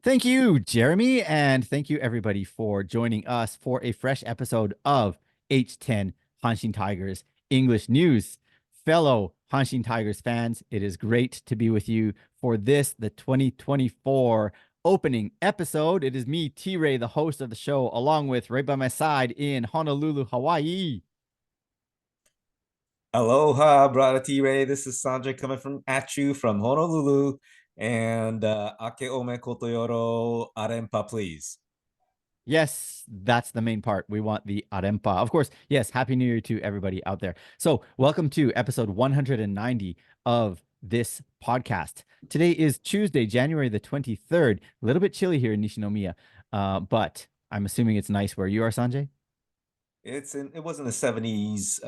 Thank you, Jeremy, and thank you everybody for joining us for a fresh episode of H10 Hanshin Tigers English News. Fellow Hanshin Tigers fans, it is great to be with you for this, the 2024 opening episode. It is me, T-Ray, the host of the show, along with right by my side in Honolulu, Hawaii. Aloha, brother T-Ray. This is Sanjay coming from at you from Honolulu. And Ake ome kotoyoro arempa, please. Yes, that's the main part. We want the Arempa. Of course, yes, Happy New Year to everybody out there. So, welcome to episode 190 of this podcast. Today is Tuesday, January the 23rd. A little bit chilly here in Nishinomiya, but I'm assuming it's nice where you are, Sanjay? It was in the 70s,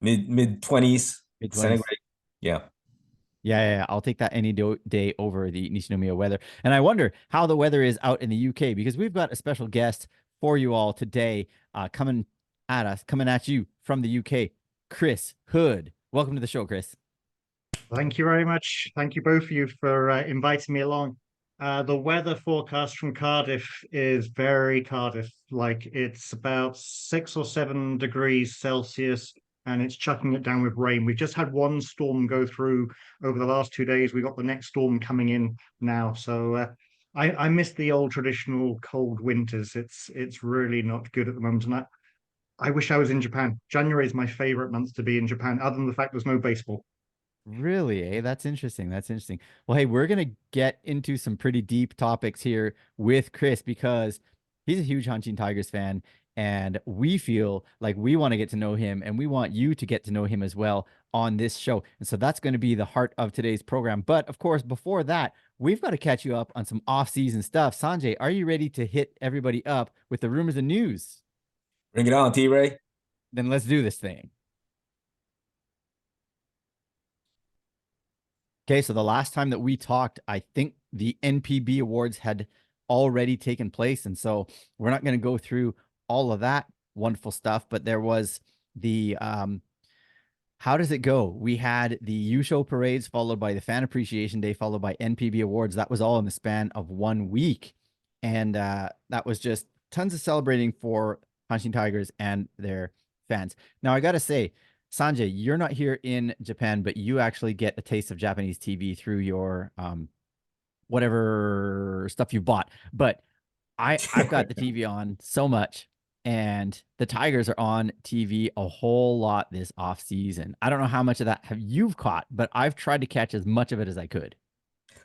mid 20s Mid 20s. centigrade. Yeah. Yeah, I'll take that any day over the Nishinomiya weather. And I wonder how the weather is out in the UK because we've got a special guest for you all today, coming coming at you from the UK, Chris Hood. Welcome to the show, Chris. Thank you very much. Thank you both of you for inviting me along. The weather forecast from Cardiff is very Cardiff. Like it's about 6 or 7 degrees Celsius and it's chucking it down with rain. We've just had one storm go through over the last 2 days. We got the next storm coming in now. So I miss the old traditional cold winters. It's really not good at the moment. And I wish I was in Japan. January is my favorite month to be in Japan, other than the fact there's no baseball. Really, eh? That's interesting. That's interesting. Well, hey, we're gonna get into some pretty deep topics here with Chris because he's a huge Hanshin Tigers fan, and we feel like we want to get to know him, and we want you to get to know him as well on this show. And so that's going to be the heart of today's program. But of course, before that, we've got to catch you up on some off-season stuff. Sanjay, are you ready to hit everybody up with the rumors and news? Bring it on, T-Ray. Then let's do this thing. Okay, so the last time that we talked, I think the NPB awards had already taken place. And so we're not going to go through all of that wonderful stuff, but there was the how does it go? We had the U-Show parades followed by the Fan Appreciation Day, followed by NPB awards. That was all in the span of 1 week. And that was just tons of celebrating for Hanshin Tigers and their fans. Now, I got to say, Sanjay, you're not here in Japan, but you actually get a taste of Japanese TV through your whatever stuff you bought. But I've got the TV on so much, and the Tigers are on TV a whole lot this off season. I don't know how much of that have you've caught, but I've tried to catch as much of it as I could.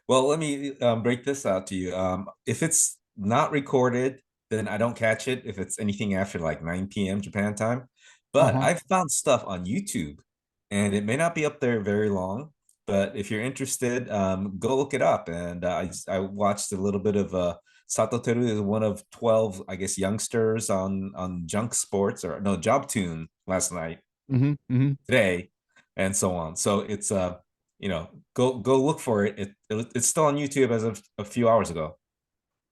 Well, let me break this out to you. If it's not recorded, then I don't catch it if it's anything after like 9 p.m. Japan time. But Uh-huh. I've found stuff on YouTube, and it may not be up there very long. But if you're interested, go look it up. And I watched a little bit of Sato Teru is one of 12, I guess, youngsters on Junk Sports or no Job Tune last night, Mm-hmm. today, and so on. So it's go look for it. It's still on YouTube as of a few hours ago.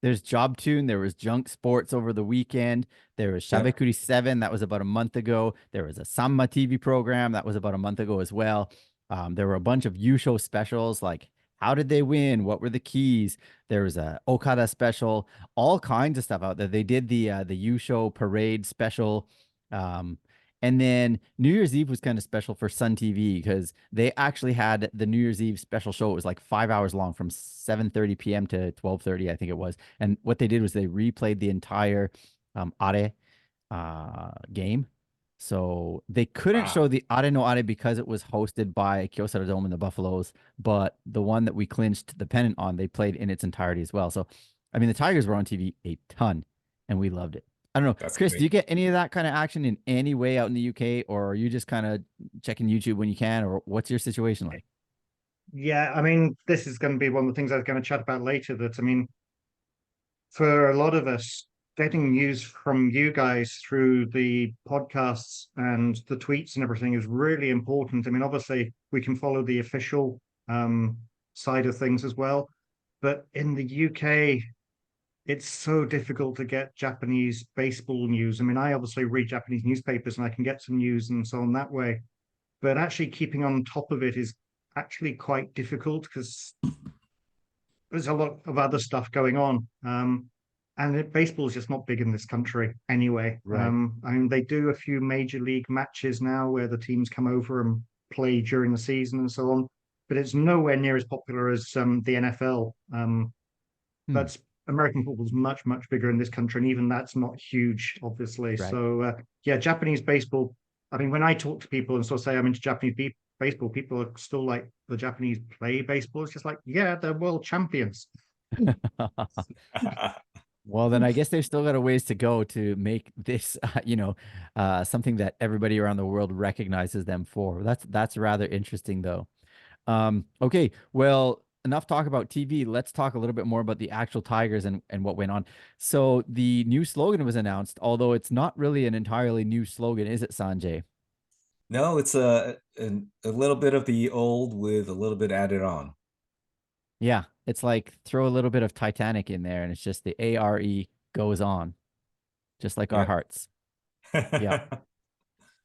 There's Job Tune. There was Junk Sports over the weekend. There was Yep. Shabekuri 7. That was about a month ago. There was a Samma TV program. That was about a month ago as well. There were a bunch of U-Show specials like how did they win? What were the keys? There was a Okada special, all kinds of stuff out there. They did the U-Show parade special. Um, and then New Year's Eve was kind of special for Sun TV because they actually had the New Year's Eve special show. It was like 5 hours long from 7:30 p.m. to 12:30, I think it was. And what they did was they replayed the entire Are game. So they couldn't Wow. show the Are no Are because it was hosted by Kyocera Dome and the Buffaloes, but the one that we clinched the pennant on, they played in its entirety as well. So, I mean, the Tigers were on TV a ton, and we loved it. I don't know, That's Chris, do great. you get any of that kind of action in any way out in the UK, or are you just kind of checking YouTube when you can, or what's your situation like? Yeah, I mean, this is going to be one of the things I was going to chat about later. That I mean, for a lot of us, getting news from you guys through the podcasts and the tweets and everything is really important. I mean, obviously, we can follow the official side of things as well, but in the UK, it's so difficult to get Japanese baseball news. I mean, I obviously read Japanese newspapers and I can get some news and so on that way, but actually keeping on top of it is actually quite difficult because there's a lot of other stuff going on. Baseball is just not big in this country anyway. Right. I mean, they do a few major league matches now where the teams come over and play during the season and so on, but it's nowhere near as popular as the NFL. Hmm. But American football is much, much bigger in this country, and even that's not huge, obviously. Right. So, yeah, Japanese baseball. I mean, when I talk to people and sort of say I'm into baseball, people are still like, the Japanese play baseball. It's just like, yeah, they're world champions. Well, then I guess they've still got a ways to go to make this, something that everybody around the world recognizes them for. That's rather interesting, though. Okay, well, enough talk about TV. Let's talk a little bit more about the actual Tigers and what went on. So the new slogan was announced, although it's not really an entirely new slogan, is it, Sanjay? No, it's a little bit of the old with a little bit added on. Yeah, it's like throw a little bit of Titanic in there, and it's just the ARE goes on, just like our Yeah. hearts. Yeah.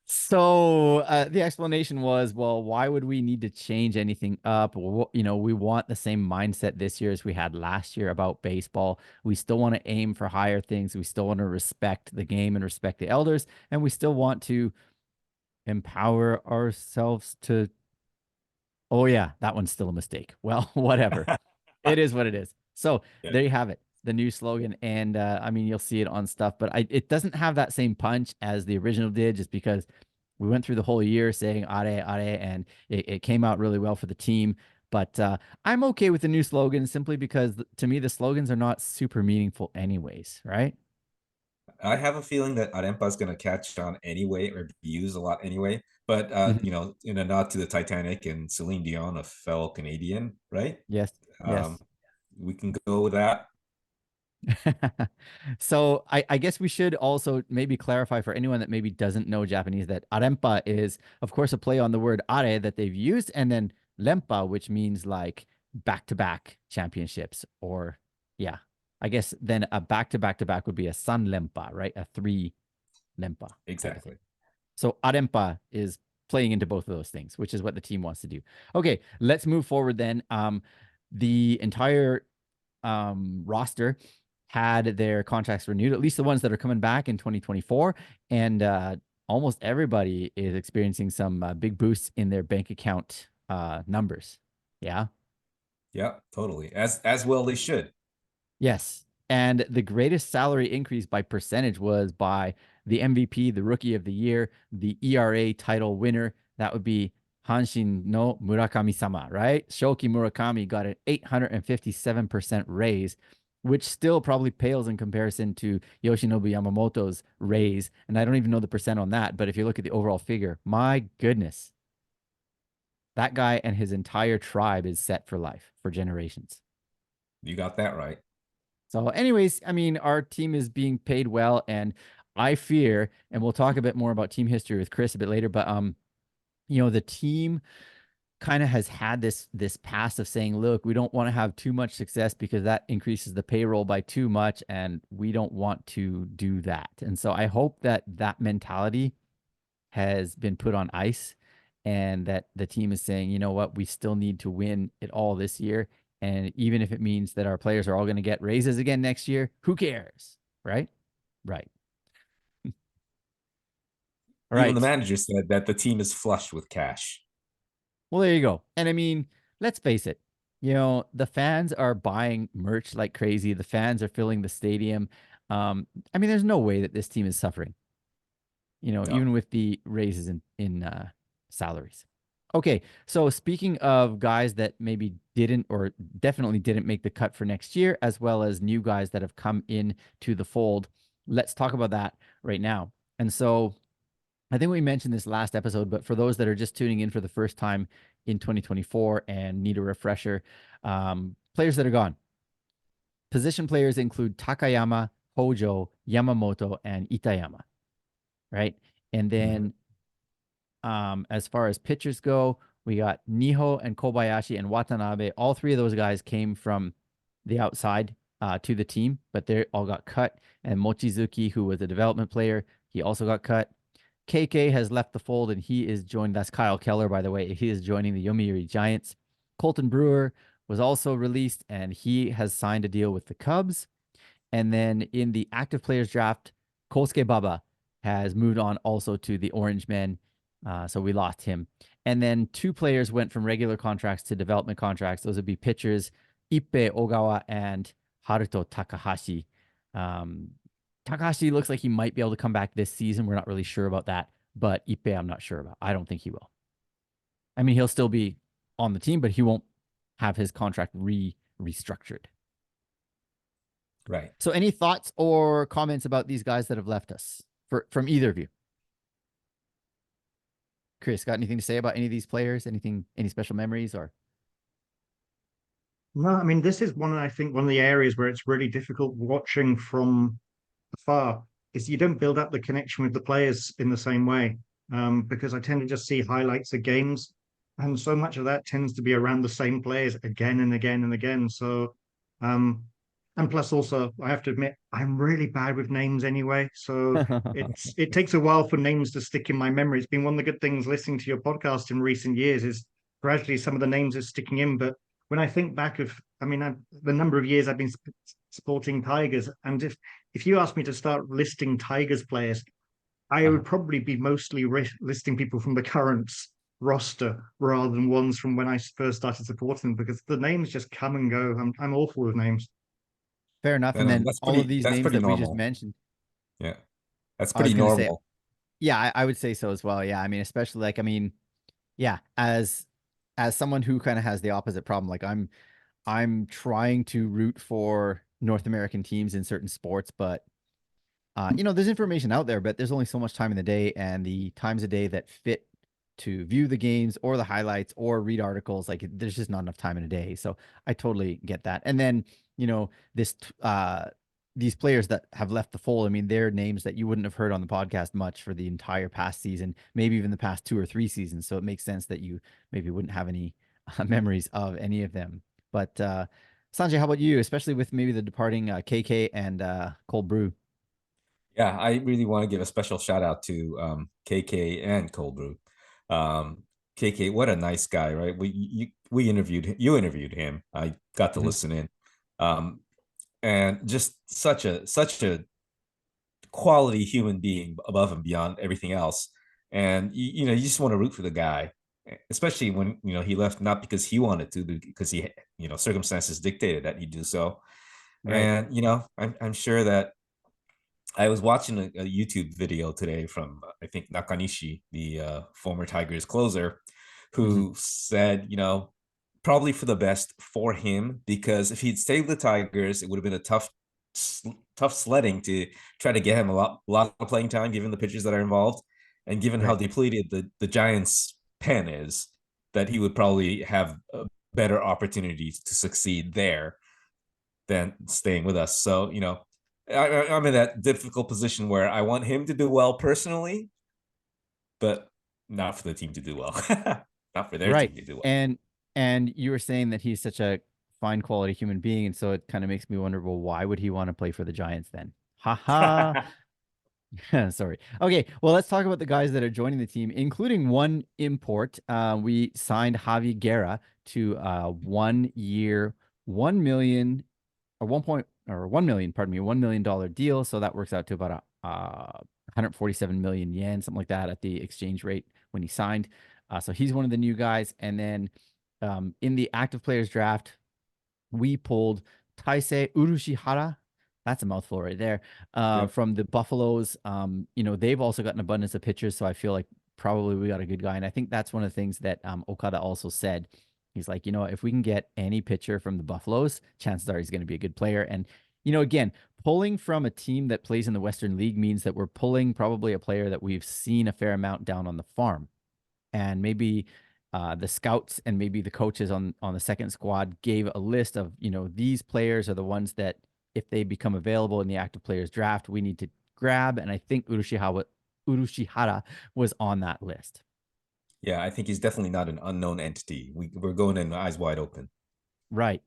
So the explanation was, well, why would we need to change anything up? Well, we want the same mindset this year as we had last year about baseball. We still want to aim for higher things. We still want to respect the game and respect the elders, and we still want to empower ourselves to. Oh yeah, that one's still a mistake. Well, whatever. It is what it is. So Yeah. there you have it, the new slogan. And I mean, you'll see it on stuff, but it doesn't have that same punch as the original did, just because we went through the whole year saying "are are," and it came out really well for the team. But I'm okay with the new slogan simply because to me the slogans are not super meaningful, anyways, right? I have a feeling that Arepa is going to catch on anyway or be used a lot anyway. But Mhm. in a nod to the Titanic and Celine Dion, a fellow Canadian, right? Yes, Um, yes. we can go with that. So I guess we should also maybe clarify for anyone that maybe doesn't know Japanese that arempa is, of course, a play on the word are that they've used, and then lempa, which means like back-to-back championships, or yeah, I guess then a back-to-back-to-back would be a san lempa, right? A three lempa type of thing. Exactly. So arempa is playing into both of those things, which is what the team wants to do. Okay, let's move forward then. The entire roster had their contracts renewed, at least the ones that are coming back in 2024. And almost everybody is experiencing some big boosts in their bank account numbers. Yeah. Yeah, totally. As well they should. Yes. And the greatest salary increase by percentage was by the MVP, the Rookie of the Year, the ERA title winner. That would be Hanshin no Murakami-sama, right? Shoki Murakami got an 857% raise, which still probably pales in comparison to Yoshinobu Yamamoto's raise. And I don't even know the percent on that, but if you look at the overall figure, my goodness, that guy and his entire tribe is set for life, for generations. You got that right. So, anyways, I mean, our team is being paid well, and I fear, and we'll talk a bit more about team history with Chris a bit later, but the team kind of has had this past of saying, look, we don't want to have too much success because that increases the payroll by too much, and we don't want to do that. And so I hope that that mentality has been put on ice, and that the team is saying, you know what, we still need to win it all this year. And even if it means that our players are all going to get raises again next year, who cares? Right? Right. All Even the right. manager said that the team is flush with cash. Well, there you go. And I mean, let's face it, the fans are buying merch like crazy. The fans are filling the stadium. I mean, there's no way that this team is suffering, No. even with the raises in salaries. Okay, so speaking of guys that maybe didn't or definitely didn't make the cut for next year, as well as new guys that have come in to the fold, let's talk about that right now. And so I think we mentioned this last episode, but for those that are just tuning in for the first time in 2024 and need a refresher, players that are gone. Position players include Takayama, Hojo, Yamamoto, and Itayama, right? And Mhm. then as far as pitchers go, we got Niho and Kobayashi and Watanabe. All three of those guys came from the outside to the team, but they all got cut. And Mochizuki, who was a development player, he also got cut. KK has left the fold, and he is joined. That's Kyle Keller, by the way. He is joining the Yomiuri Giants. Colton Brewer was also released, and he has signed a deal with the Cubs. And then in the active players draft, Kosuke Baba has moved on also to the Orange Men. So we lost him. And then 2 players went from regular contracts to development contracts. Those would be pitchers Ippei Ogawa and Haruto Takahashi. Takahashi looks like he might be able to come back this season. We're not really sure about that. But Ippei, I'm not sure about. I don't think he will. I mean, he'll still be on the team, but he won't have his contract restructured. Right. So any thoughts or comments about these guys that have left us from either of you? Chris, got anything to say about any of these players? Any special memories or? No, I mean, this is I think one of the areas where it's really difficult watching from afar is you don't build up the connection with the players in the same way. Because I tend to just see highlights of games, and so much of that tends to be around the same players again and again and again. So, and plus also, I have to admit, I'm really bad with names anyway. So it takes a while for names to stick in my memory. It's been one of the good things listening to your podcast in recent years is gradually some of the names are sticking in. But when I think back the number of years I've been supporting Tigers, and if you ask me to start listing Tigers players, I would probably be mostly listing people from the current roster rather than ones from when I first started supporting them, because the names just come and go. I'm awful with names. Fair enough. And then all of these that's names pretty that we just normal. mentioned. Yeah. That's I was pretty going to say, normal. yeah, I would say so as well. Yeah. I mean, especially yeah, as someone who kind of has the opposite problem, like I'm trying to root for North American teams in certain sports, but there's information out there, but there's only so much time in the day, and the times a day that fit to view the games or the highlights or read articles, like there's just not enough time in a day. So I totally get that. And then, this these players that have left the fold, I mean, they're names that you wouldn't have heard on the podcast much for the entire past season, maybe even the past 2 or 3 seasons. So it makes sense that you maybe wouldn't have any memories of any of them. But Sanjay, how about you, especially with maybe the departing KK and Cold Brew? Yeah, I really want to give a special shout out to KK and Cold Brew. KK, what a nice guy, right? We interviewed him. I got to listen in, and just such a quality human being above and beyond everything else. And you just want to root for the guy, especially when he left not because he wanted to, because he circumstances dictated that he do so. Right. And I'm sure that I was watching a YouTube video today from I think Nakanishi, the former Tigers closer, who said, probably for the best for him, because if he'd stayed with the Tigers, it would have been a tough sledding to try to get him a lot of playing time, given the pitchers that are involved, and given how depleted the Giants' pen is, that he would probably have better opportunities to succeed there than staying with us. So, I'm in that difficult position where I want him to do well personally, but not for the team to do well. Not for their team to do well. And you were saying that he's such a fine quality human being, and so it kind of makes me wonder, well, why would he want to play for the Giants then? Ha. Sorry. Okay, well, let's talk about the guys that are joining the team, including one import. We signed Javi Guerra to 1 year, 1 million or 1 million, pardon me, $1 million deal. So that works out to about 147 million yen, something like that at the exchange rate when he signed. So he's one of the new guys. And then in the active players draft, we pulled Taisei Urushihara. That's a mouthful right there. From the Buffaloes. They've also got an abundance of pitchers, so I feel like probably we got a good guy. And I think that's one of the things that Okada also said. He's like, if we can get any pitcher from the Buffaloes, chances are he's going to be a good player. And, again, pulling from a team that plays in the Western League means that we're pulling probably a player that we've seen a fair amount down on the farm. And maybe the scouts and maybe the coaches on the second squad gave a list of, these players are the ones that if they become available in the active players draft, we need to grab. And I think Urushihara was on that list. Yeah, I think he's definitely not an unknown entity. We're going in eyes wide open. Right.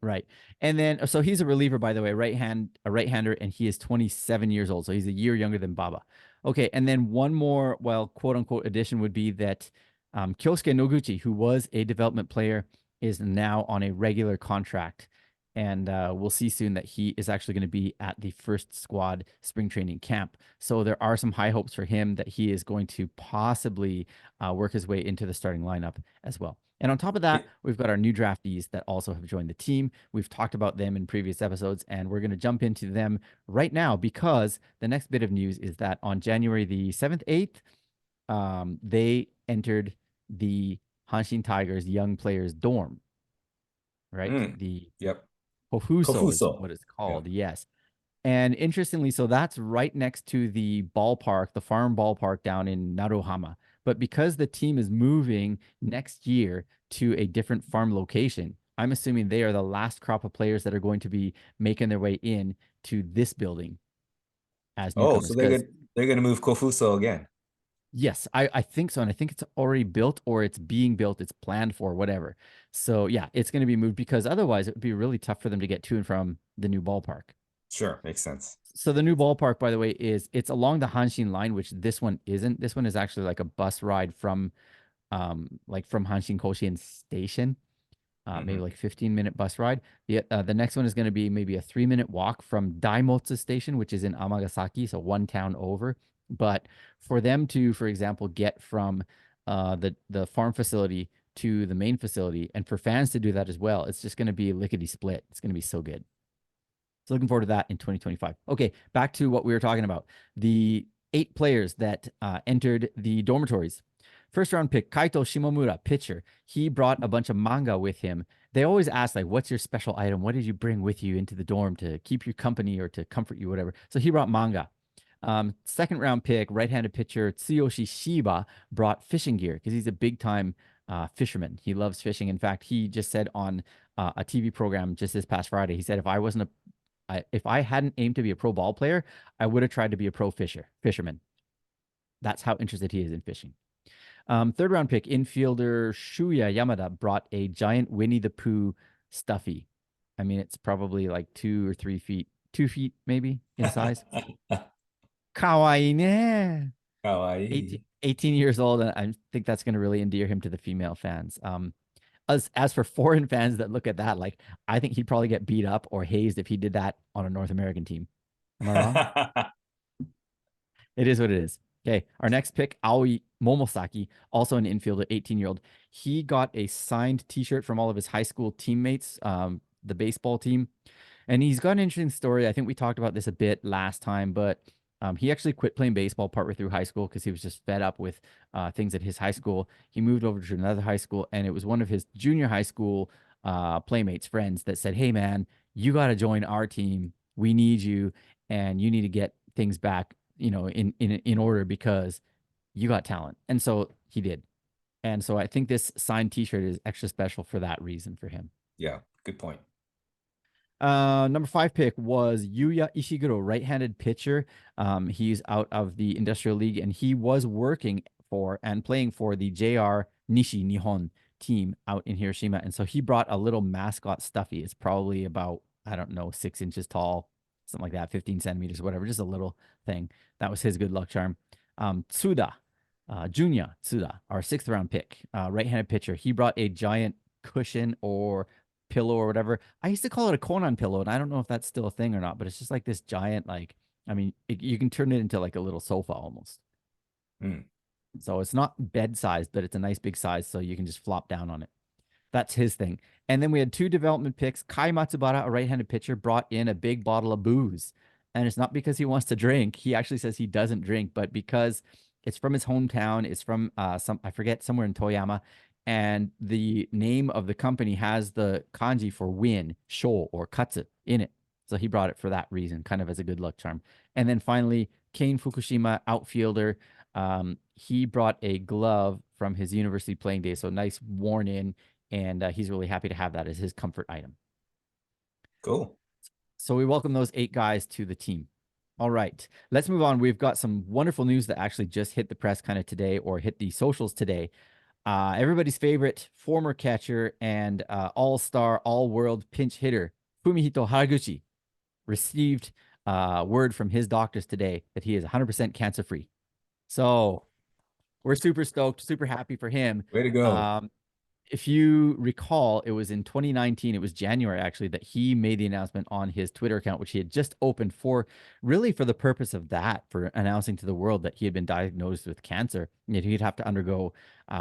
And then, so he's a reliever, by the way, a right-hander, and he is 27 years old. So he's a year younger than Baba. Okay. And then one more, quote unquote addition would be that Kyosuke Noguchi, who was a development player, is now on a regular contract. And we'll see soon that he is actually going to be at the first squad spring training camp. So there are some high hopes for him that he is going to possibly work his way into the starting lineup as well. And on top of that, we've got our new draftees that also have joined the team. We've talked about them in previous episodes, and we're going to jump into them right now because the next bit of news is that on January the 7th, 8th, they entered the Hanshin Tigers young players dorm, right? The Yep. Kofuso is Kofuso. what it's called. Yeah. Yes. And interestingly, so that's right next to the ballpark, the farm ballpark down in Naruhama. But because the team is moving next year to a different farm location, I'm assuming they are the last crop of players that are going to be making their way in to this building as Oh, newcomers. so Because they're gonna move Kofuso again. yes, I think so. And I think it's already built or it's being built. It's planned for, whatever. So yeah, it's going to be moved because otherwise it would be really tough for them to get to and from the new ballpark. Sure, makes sense. So the new ballpark, by the way, it's along the Hanshin line, which this one isn't. This one is actually like a bus ride from from Hanshin Koshien Station. Maybe like 15-minute bus ride. The next one is going to be maybe a 3-minute walk from Daimotsu Station, which is in Amagasaki, so one town over. But for them to, for example, get from the farm facility to the main facility, and for fans to do that as well, it's just going to be lickety split. It's going to be so good. So looking forward to that in 2025. Okay, back to what we were talking about. The 8 players that entered the dormitories. First round pick, Kaito Shimomura, pitcher. He brought a bunch of manga with him. They always ask, like, what's your special item? What did you bring with you into the dorm to keep you company or to comfort you, whatever? So he brought manga. Second round pick, right-handed pitcher Tsuyoshi Shiba brought fishing gear because he's a big-time fisherman. He loves fishing. In fact, he just said on a TV program just this past Friday, he said, if I hadn't aimed to be a pro ball player, I would have tried to be a pro fisherman. That's how interested he is in fishing. Third round pick, infielder Shuya Yamada brought a giant Winnie the Pooh stuffy. I mean, it's probably like 2 or 3 feet, 2 feet maybe in size. Kawaii ne. Kawaii. 18 years old, and I think that's going to really endear him to the female fans. As for foreign fans that look at that, like, I think he'd probably get beat up or hazed if he did that on a North American team. Am I wrong? It is what it is. Okay, our next pick, Aoi Momosaki, also an infielder, 18-year-old. He got a signed T-shirt from all of his high school teammates, the baseball team. And he's got an interesting story. I think we talked about this a bit last time, but he actually quit playing baseball partway through high school because he was just fed up with things at his high school. He moved over to another high school, and it was one of his junior high school playmates, friends, that said, hey, man, you got to join our team. We need you, and you need to get things back, in order because you got talent. And so he did. And so I think this signed T-shirt is extra special for that reason for him. Yeah, good point. Number 5 pick was Yuya Ishiguro, right-handed pitcher. He's out of the Industrial League, and he was working for and playing for the JR Nishi Nihon team out in Hiroshima. And so he brought a little mascot stuffy. It's probably about, I don't know, 6 inches tall, something like that, 15 centimeters, whatever, just a little thing. That was his good luck charm. Tsuda, Junya Tsuda, our 6th round pick, right-handed pitcher. He brought a giant cushion or pillow or whatever. I used to call it a Conan pillow, and I don't know if that's still a thing or not, but it's just like this giant, you can turn it into like a little sofa almost. So it's not bed sized, but it's a nice big size, so you can just flop down on it. That's his thing. And then we had 2 development picks. Kai Matsubara, a right-handed pitcher, brought in a big bottle of booze. And it's not because he wants to drink. He actually says he doesn't drink, but because it's from his hometown. It's from I forget, somewhere in Toyama. And the name of the company has the kanji for win, sho, or katsu in it. So he brought it for that reason, kind of as a good luck charm. And then finally, Kane Fukushima, outfielder. He brought a glove from his university playing days. So nice, worn in. And he's really happy to have that as his comfort item. Cool. So we welcome those 8 guys to the team. All right, let's move on. We've got some wonderful news that actually just hit the press kind of today or hit the socials today. Everybody's favorite former catcher and all-star, all-world pinch hitter, Fumihito Haraguchi, received word from his doctors today that he is 100% cancer-free. So we're super stoked, super happy for him. Way to go. if you recall, it was in 2019, it was January actually, that he made the announcement on his Twitter account, which he had just opened for really for the purpose of that, for announcing to the world that he had been diagnosed with cancer. And he'd have to undergo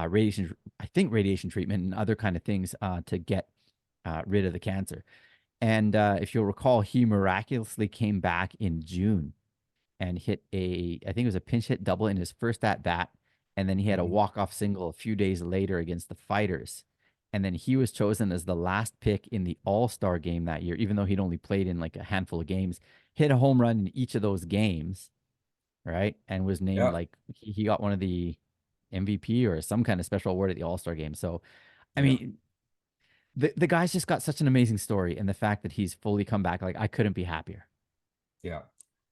radiation, I think radiation treatment and other kind of things to get rid of the cancer. And if you'll recall, he miraculously came back in June and hit I think it was a pinch hit double in his first at bat. And then he had a walk-off single a few days later against the Fighters. And then he was chosen as the last pick in the All-Star game that year, even though he'd only played in like a handful of games, hit a home run in each of those games, right? And was named Yeah. like he got one of the MVP or some kind of special award at the All-Star game. So, I Yeah. mean, the guy's just got such an amazing story, and the fact that he's fully come back, like I couldn't be happier. Yeah.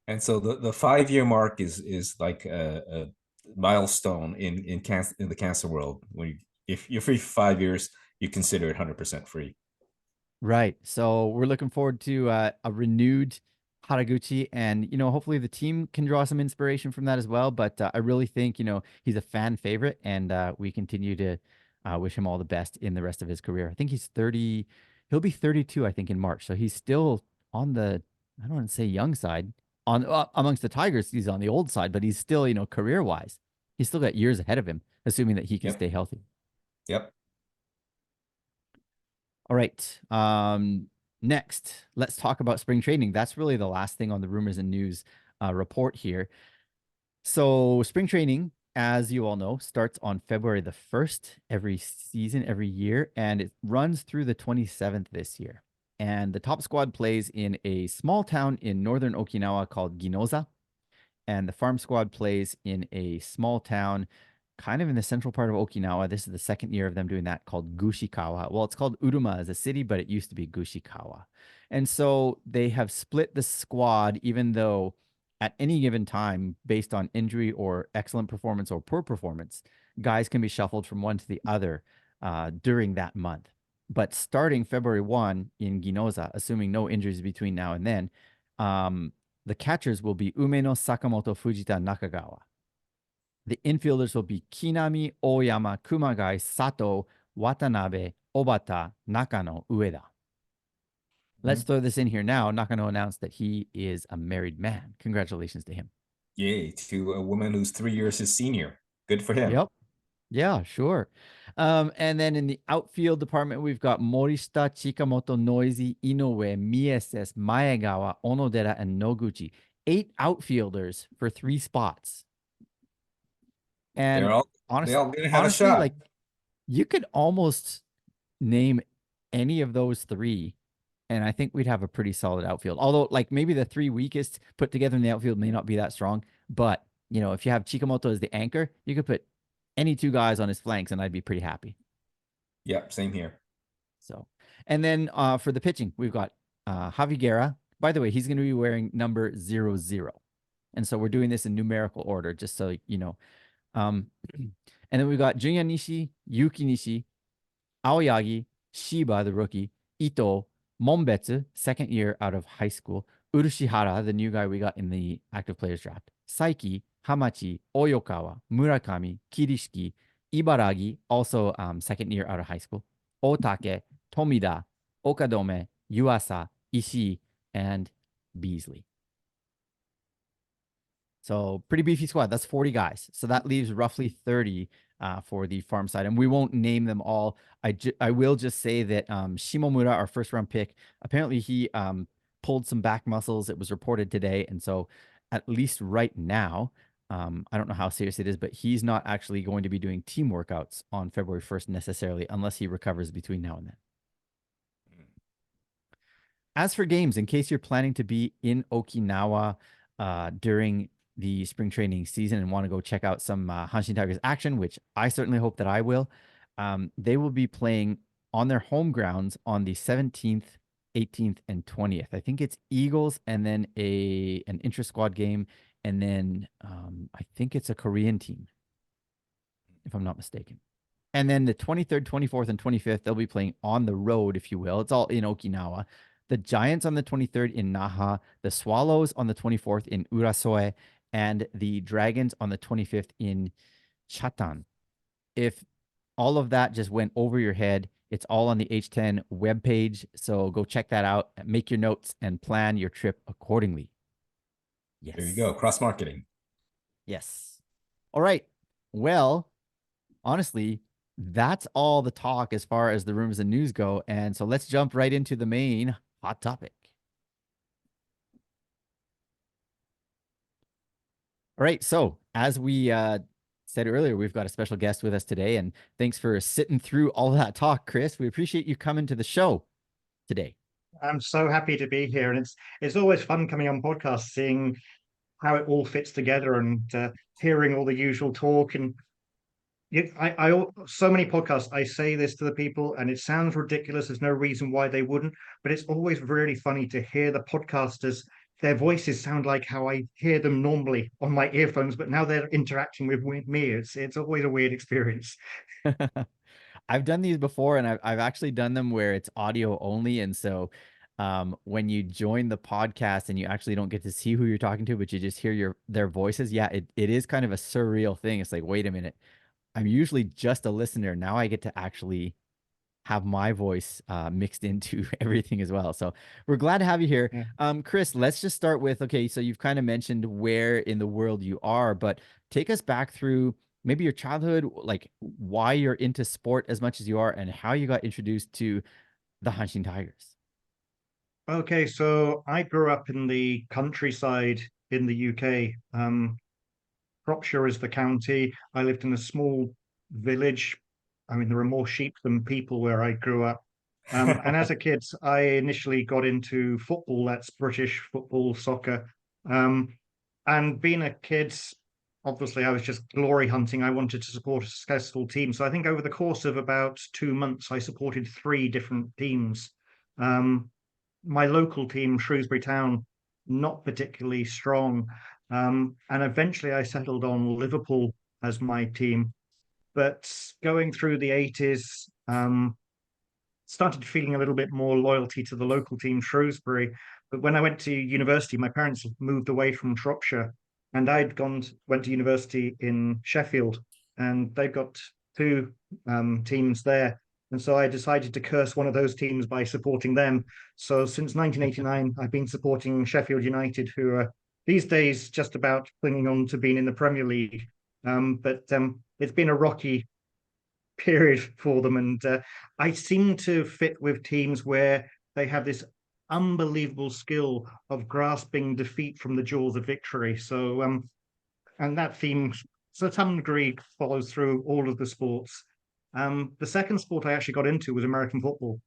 And so the 5-year mark is like a milestone in the cancer world. When if you're free for 5 years, you consider it 100% free. Right. So we're looking forward to a renewed Haraguchi, and hopefully the team can draw some inspiration from that as well. But I really think he's a fan favorite, and we continue to wish him all the best in the rest of his career. I think he's 30. He'll be 32, I think, in March. So he's still on the, I don't want to say young side. On amongst the Tigers, he's on the old side, but he's still career wise, he's still got years ahead of him, assuming that he can stay healthy. Yep. All right. Next, let's talk about spring training. That's really the last thing on the rumors and news report here. So spring training, as you all know, starts on February the 1st every season, every year, and it runs through the 27th this year. And the top squad plays in a small town in northern Okinawa called Ginoza, and the farm squad plays in a small town kind of in the central part of Okinawa. This is the second year of them doing that, called Gushikawa. Well, it's called Uruma as a city, but it used to be Gushikawa. And so they have split the squad, even though at any given time, based on injury or excellent performance or poor performance, guys can be shuffled from one to the other during that month. But starting February 1 in Ginoza, assuming no injuries between now and then, the catchers will be Umeno, Sakamoto, Fujita, Nakagawa. The infielders will be Kinami, Oyama, Kumagai, Sato, Watanabe, Obata, Nakano, Ueda. Let's throw this in here now. Nakano announced that he is a married man. Congratulations to him. Yay, to a woman who's 3 years his senior. Good for him. Yep. Yeah, sure. And then in the outfield department, we've got Morishita, Chikamoto, Noisy, Inoue, Mieses, Maegawa, Onodera, and Noguchi. 8 outfielders for 3 spots. And they all gonna have a honestly, shot. like you could almost name any of those 3, and I think we'd have a pretty solid outfield. Although, like maybe the 3 weakest put together in the outfield may not be that strong, but if you have Chikamoto as the anchor, you could put any 2 guys on his flanks, and I'd be pretty happy. Yep, same here. So, and then for the pitching, we've got Javiguera. By the way, he's going to be wearing number 00. And so we're doing this in numerical order, just so you know. And then we've got Junya Nishi, Yuki Nishi, Aoyagi, Shiba, the rookie, Ito, Monbetsu, second year out of high school, Urushihara, the new guy we got in the active players draft, Saiki, Hamachi, Oyokawa, Murakami, Kirishiki, Ibaragi, also second year out of high school, Otake, Tomida, Okadome, Yuasa, Ishii, and Beasley. So pretty beefy squad. That's 40 guys. So that leaves roughly 30 for the farm side. And we won't name them all. I will just say that Shimomura, our first round pick, apparently he pulled some back muscles. It was reported today. And so at least right now, I don't know how serious it is, but he's not actually going to be doing team workouts on February 1st necessarily, unless he recovers between now and then. As for games, in case you're planning to be in Okinawa during the spring training season and want to go check out some Hanshin Tigers action, which I certainly hope that I will, they will be playing on their home grounds on the 17th, 18th, and 20th. I think it's Eagles and then an intra-squad game, and then I think it's a Korean team, if I'm not mistaken. And then the 23rd, 24th, and 25th, they'll be playing on the road, if you will. It's all in Okinawa. The Giants on the 23rd in Naha, the Swallows on the 24th in Urasoe, and the Dragons on the 25th in Chatan. If all of that just went over your head. It's all on the H10 webpage. So go check that out, make your notes, and plan your trip accordingly. Yes. There you go. Cross marketing. Yes. All right. Well, honestly, that's all the talk as far as the rumors and news go. And so let's jump right into the main hot topic. All right. So as we said earlier, we've got a special guest with us today. And thanks for sitting through all that talk, Chris. We appreciate you coming to the show today. I'm so happy to be here, and it's always fun coming on podcasts, seeing how it all fits together, and hearing all the usual talk. And so many podcasts, I say this to the people, and it sounds ridiculous. There's no reason why they wouldn't, but it's always really funny to hear the podcasters. Their voices sound like how I hear them normally on my earphones, but now they're interacting with me. It's always a weird experience. I've done these before, and I've actually done them where it's audio only. And so when you join the podcast and you actually don't get to see who you're talking to, but you just hear their voices, yeah, it is kind of a surreal thing. It's like, wait a minute, I'm usually just a listener. Now I get to actually have my voice mixed into everything as well. So we're glad to have you here. Yeah. Chris, let's just start with, okay, so you've kind of mentioned where in the world you are, but take us back through maybe your childhood, like why you're into sport as much as you are and how you got introduced to the Hanshin Tigers. Okay, so I grew up in the countryside in the UK. Shropshire is the county. I lived in a small village. I mean, there are more sheep than people where I grew up. And as a kid, I initially got into football. That's British football, soccer. And being a kid, obviously, I was just glory hunting. I wanted to support a successful team. So I think over the course of about 2 months, I supported 3 different teams. My local team, Shrewsbury Town, not particularly strong. And eventually I settled on Liverpool as my team. But going through the 80s, started feeling a little bit more loyalty to the local team, Shrewsbury. But when I went to university, my parents moved away from Shropshire, and went to university in Sheffield, and they've got 2 teams there. And so I decided to curse one of those teams by supporting them. So since 1989, I've been supporting Sheffield United, who are these days just about clinging on to being in the Premier League. But it's been a rocky period for them. And I seem to fit with teams where they have this unbelievable skill of grasping defeat from the jaws of victory. So, and that theme, to some degree, follows through all of the sports. The second sport I actually got into was American football.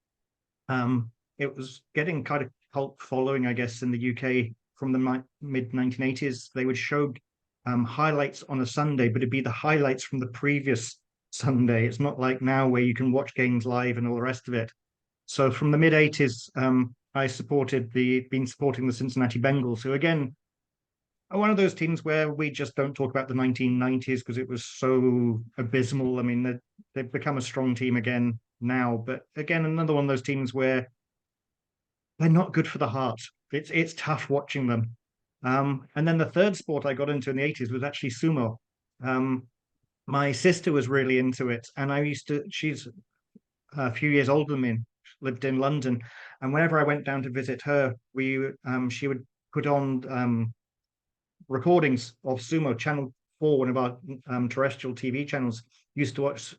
It was getting kind of cult following, I guess, in the UK from the mid 1980s. They would show highlights on a Sunday, but it'd be the highlights from the previous Sunday. It's not like now where you can watch games live and all the rest of it. So from the mid 80s, I been supporting the Cincinnati Bengals, who again are one of those teams where we just don't talk about the 1990s because it was so abysmal. I mean, they've become a strong team again now, but again, another one of those teams where they're not good for the heart. It's tough watching them. And then the third sport I got into in the 80s was actually sumo. My sister was really into it, and she's a few years older than me, lived in London, and whenever I went down to visit her, she would put on recordings of sumo. Channel 4, one of our terrestrial TV channels, used to watch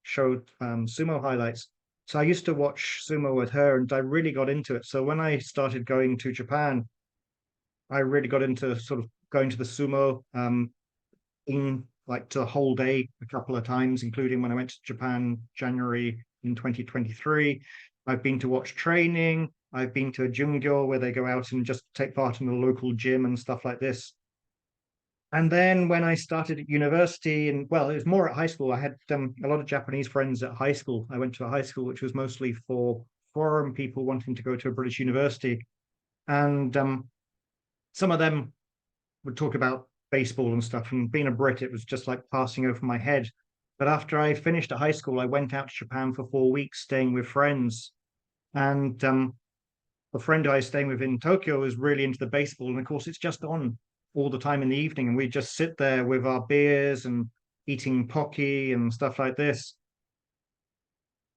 showed sumo highlights. So I used to watch sumo with her, and I really got into it. So when I started going to Japan, I really got into sort of going to the sumo in like to the whole day a couple of times, including when I went to Japan January in 2023. I've been to watch training. I've been to a jungyo where they go out and just take part in the local gym and stuff like this. And then when I started at university, and well, it was more at high school. I had a lot of Japanese friends at high school. I went to a high school which was mostly for foreign people wanting to go to a British university. And some of them would talk about baseball and stuff. And being a Brit, it was just like passing over my head. But after I finished at high school, I went out to Japan for 4 weeks, staying with friends. And the friend I was staying with in Tokyo was really into the baseball. And of course, it's just on all the time in the evening. And we just sit there with our beers and eating pocky and stuff like this.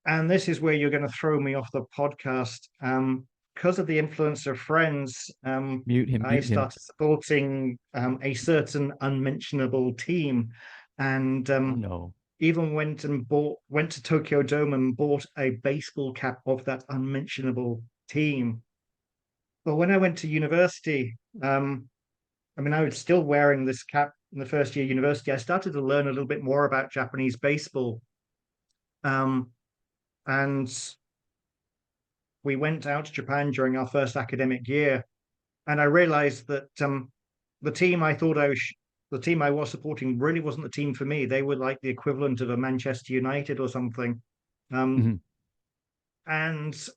and this is where you're going to throw me off the podcast. Because of the influence of friends, Mute him, I mute him. started supporting a certain unmentionable team, and Oh no. even went to Tokyo Dome and bought a baseball cap of that unmentionable team. But when I went to university, I mean, I was still wearing this cap in the first year of university. I started to learn a little bit more about Japanese baseball. Um, and we went out to Japan during our first academic year, and I realized that the team I thought the team I was supporting really wasn't the team for me. They were like the equivalent of a Manchester United or something. Mhm. And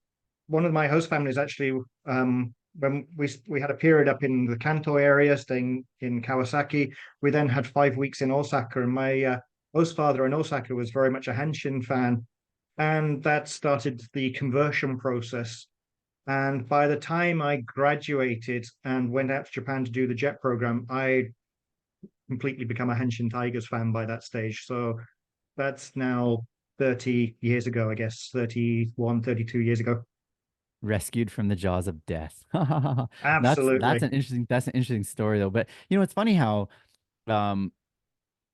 one of my host families actually, when we had a period up in the Kanto area, staying in Kawasaki, we then had 5 weeks in Osaka, and my host father in Osaka was very much a Hanshin fan, and that started the conversion process. And by the time I graduated and went out to Japan to do the JET program, I completely become a Hanshin Tigers fan by that stage. So that's now 30 years ago, I guess, 31, 32 years ago. Rescued from the jaws of death. That's Absolutely. an interesting story though. But it's funny how um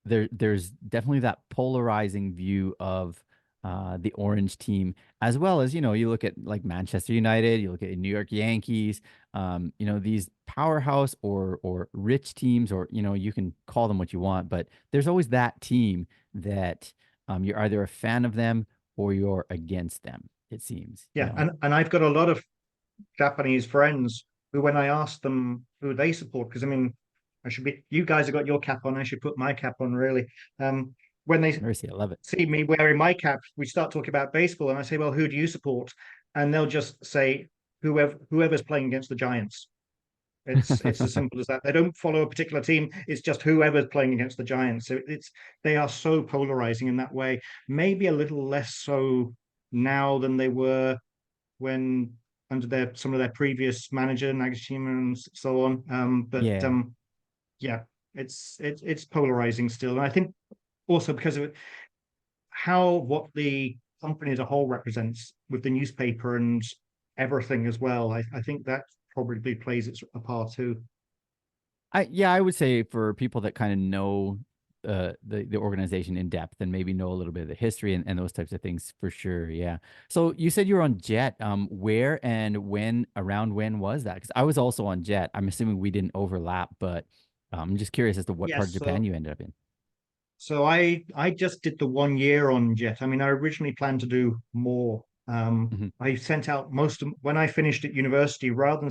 there's definitely that polarizing view of the orange team, as well as you look at like Manchester United, you look at New York Yankees, these powerhouse or rich teams, or you can call them what you want, but there's always that team that you're either a fan of them or you're against them, it seems. Yeah, and I've got a lot of Japanese friends who, when I ask them who they support, because I mean, you guys have got your cap on, I should put my cap on, really. When they Mercy, I love it. see me wearing my cap, we start talking about baseball, and I say, well, who do you support? And they'll just say, whoever's playing against the Giants. It's as simple as that. They don't follow a particular team. It's just whoever's playing against the Giants. So they are so polarizing in that way. Maybe a little less so now than they were when under some of their previous manager Nagashima and so on. But Yeah. yeah, it's polarizing still, and I think also because of what the company as a whole represents with the newspaper and everything as well. I think that probably plays a part too. I would say for people that kind of know the organization in depth and maybe know a little bit of the history and those types of things, for sure. Yeah. So you said you were on Jet. Where and around when was that? Because I was also on Jet. I'm assuming we didn't overlap, but I'm just curious as to what part of Yes, Japan you ended up in. so I just did the 1 year on Jet. I mean, I originally planned to do more. Hmm. I sent out when I finished at university, rather than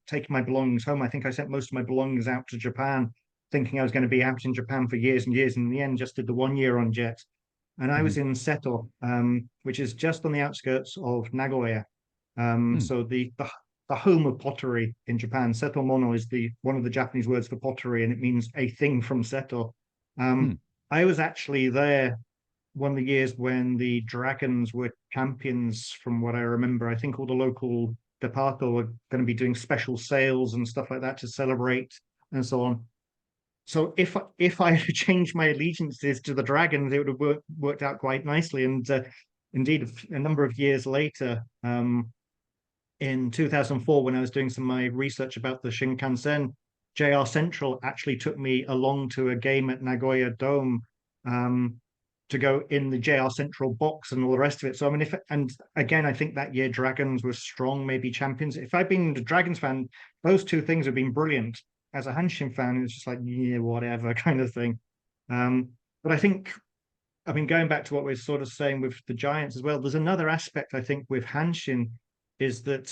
taking my belongings home, I think I sent most of my belongings out to Japan, thinking I was going to be out in Japan for years and years. And in the end, just did the 1 year on Jet. And I Hmm. was in Seto, which is just on the outskirts of Nagoya. Hmm. So the home of pottery in Japan. Seto mono is the one of the Japanese words for pottery, and it means a thing from Seto. Hmm. I was actually there one of the years when the Dragons were champions, from what I remember. I think all the local departo were going to be doing special sales and stuff like that to celebrate and so on. So if I had changed my allegiances to the Dragons, it would have worked out quite nicely. And indeed, a number of years later, in 2004, when I was doing some of my research about the Shinkansen, JR Central actually took me along to a game at Nagoya Dome, to go in the JR Central box and all the rest of it. So I mean, and again, I think that year Dragons were strong, maybe champions. If I'd been a Dragons fan, those two things have been brilliant. As a Hanshin fan, it's just like, yeah, whatever kind of thing. But I mean, going back to what we're sort of saying with the Giants as well, there's another aspect I think with Hanshin is that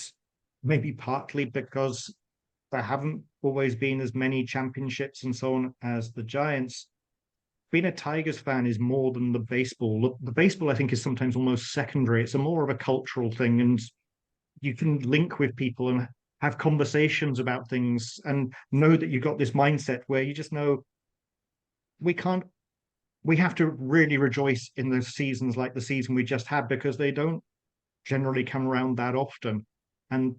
maybe partly because there haven't always been as many championships and so on as the Giants. Being a Tigers fan is more than the baseball. The baseball, I think, is sometimes almost secondary. It's a more of a cultural thing, and you can link with people and have conversations about things and know that you've got this mindset where you just know we can't we have to really rejoice in those seasons like the season we just had, because they don't generally come around that often. And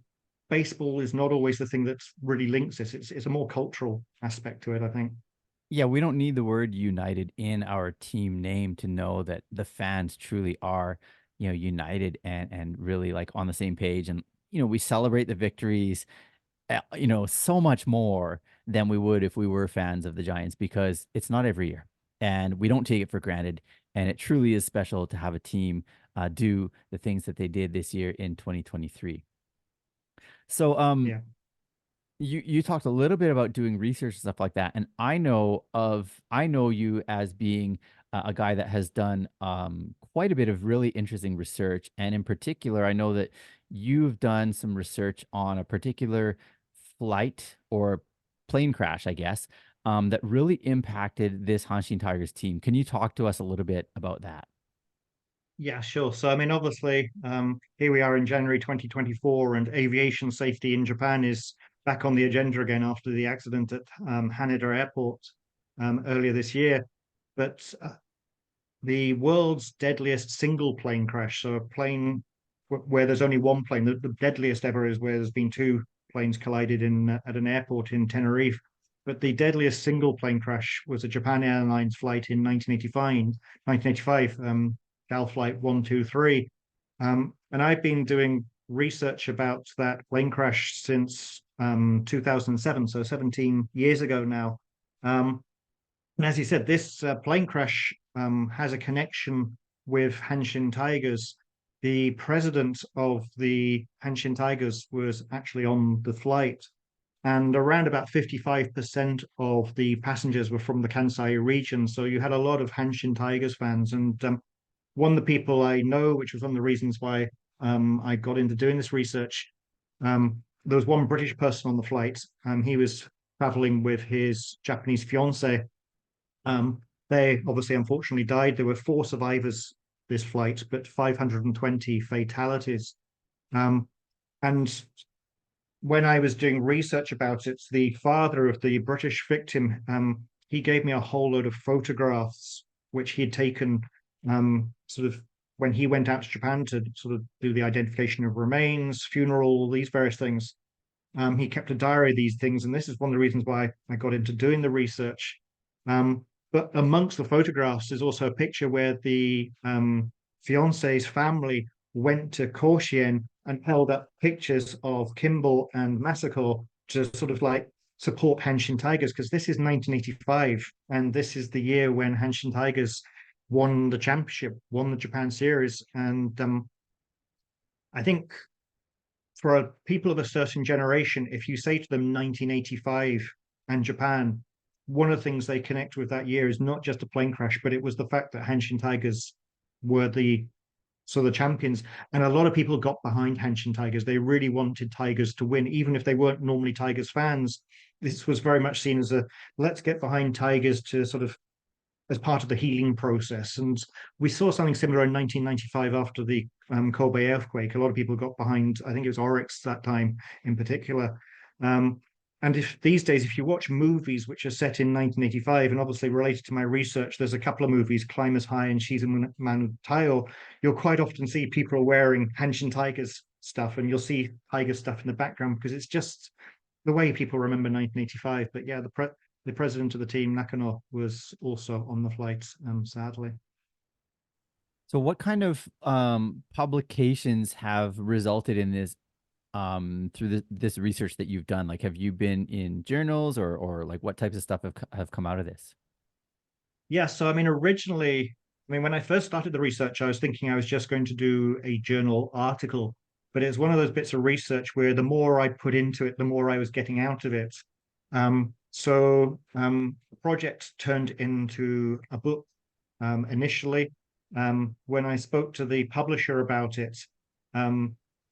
baseball is not always the thing that really links this. It's a more cultural aspect to it, I think. Yeah, we don't need the word united in our team name to know that the fans truly are united and really like on the same page. And, we celebrate the victories, so much more than we would if we were fans of the Giants, because it's not every year and we don't take it for granted. And it truly is special to have a team do the things that they did this year in 2023. So, Yeah. you talked a little bit about doing research and stuff like that, and I know you as being a guy that has done quite a bit of really interesting research, and in particular, I know that you've done some research on a particular flight or plane crash, I guess, that really impacted this Hanshin Tigers team. Can you talk to us a little bit about that? Yeah, sure. So, I mean, obviously, here we are in January 2024, and aviation safety in Japan is back on the agenda again after the accident at Haneda Airport earlier this year. But the world's deadliest single plane crash, so a plane where there's only one plane, the deadliest ever is where there's been two planes collided in at an airport in Tenerife. But the deadliest single plane crash was a Japan Airlines flight in 1985, Gal Flight 123. And I've been doing research about that plane crash since 2007, so 17 years ago now. And as you said, this plane crash has a connection with Hanshin Tigers. The president of the Hanshin Tigers was actually on the flight, and around about 55% of the passengers were from the Kansai region. So you had a lot of Hanshin Tigers fans. And one of the people I know, which was one of the reasons why I got into doing this research, there was one British person on the flight. He was traveling with his Japanese fiance. They obviously, unfortunately, died. There were 4 survivors this flight, but 520 fatalities. And when I was doing research about it, the father of the British victim, he gave me a whole load of photographs which he had taken sort of when he went out to Japan to sort of do the identification of remains, funeral, these various things. He kept a diary of these things, and this is one of the reasons why I got into doing the research. But amongst the photographs is also a picture where the fiance's family went to Koshien and held up pictures of Kimball and Masako to sort of like support Hanshin Tigers, because this is 1985, and this is the year when Hanshin Tigers won the championship, won the Japan series. And I think for people of a certain generation, if you say to them 1985 and Japan, one of the things they connect with that year is not just a plane crash, but it was the fact that Hanshin Tigers were the champions. And a lot of people got behind Hanshin Tigers. They really wanted Tigers to win, even if they weren't normally Tigers fans. This was very much seen as a let's get behind Tigers to sort of as part of the healing process. And we saw something similar in 1995 after the Kobe earthquake. A lot of people got behind, I think it was Oryx that time in particular. And if these days, if you watch movies which are set in 1985, and obviously related to my research, there's a couple of movies, Climbers High and Shizumanu Tayo, you'll quite often see people wearing Hanshin Tigers stuff, and you'll see Tiger stuff in the background because it's just the way people remember 1985. But yeah, the president of the team, Nakano, was also on the flight, sadly. So what kind of publications have resulted in this through this research that you've done? Like, have you been in journals or like what types of stuff have come out of this? Yeah, so I mean, originally, I mean, when I first started the research, I was thinking I was just going to do a journal article, but it's one of those bits of research where the more I put into it, the more I was getting out of it. The project turned into a book initially. When I spoke to the publisher about it,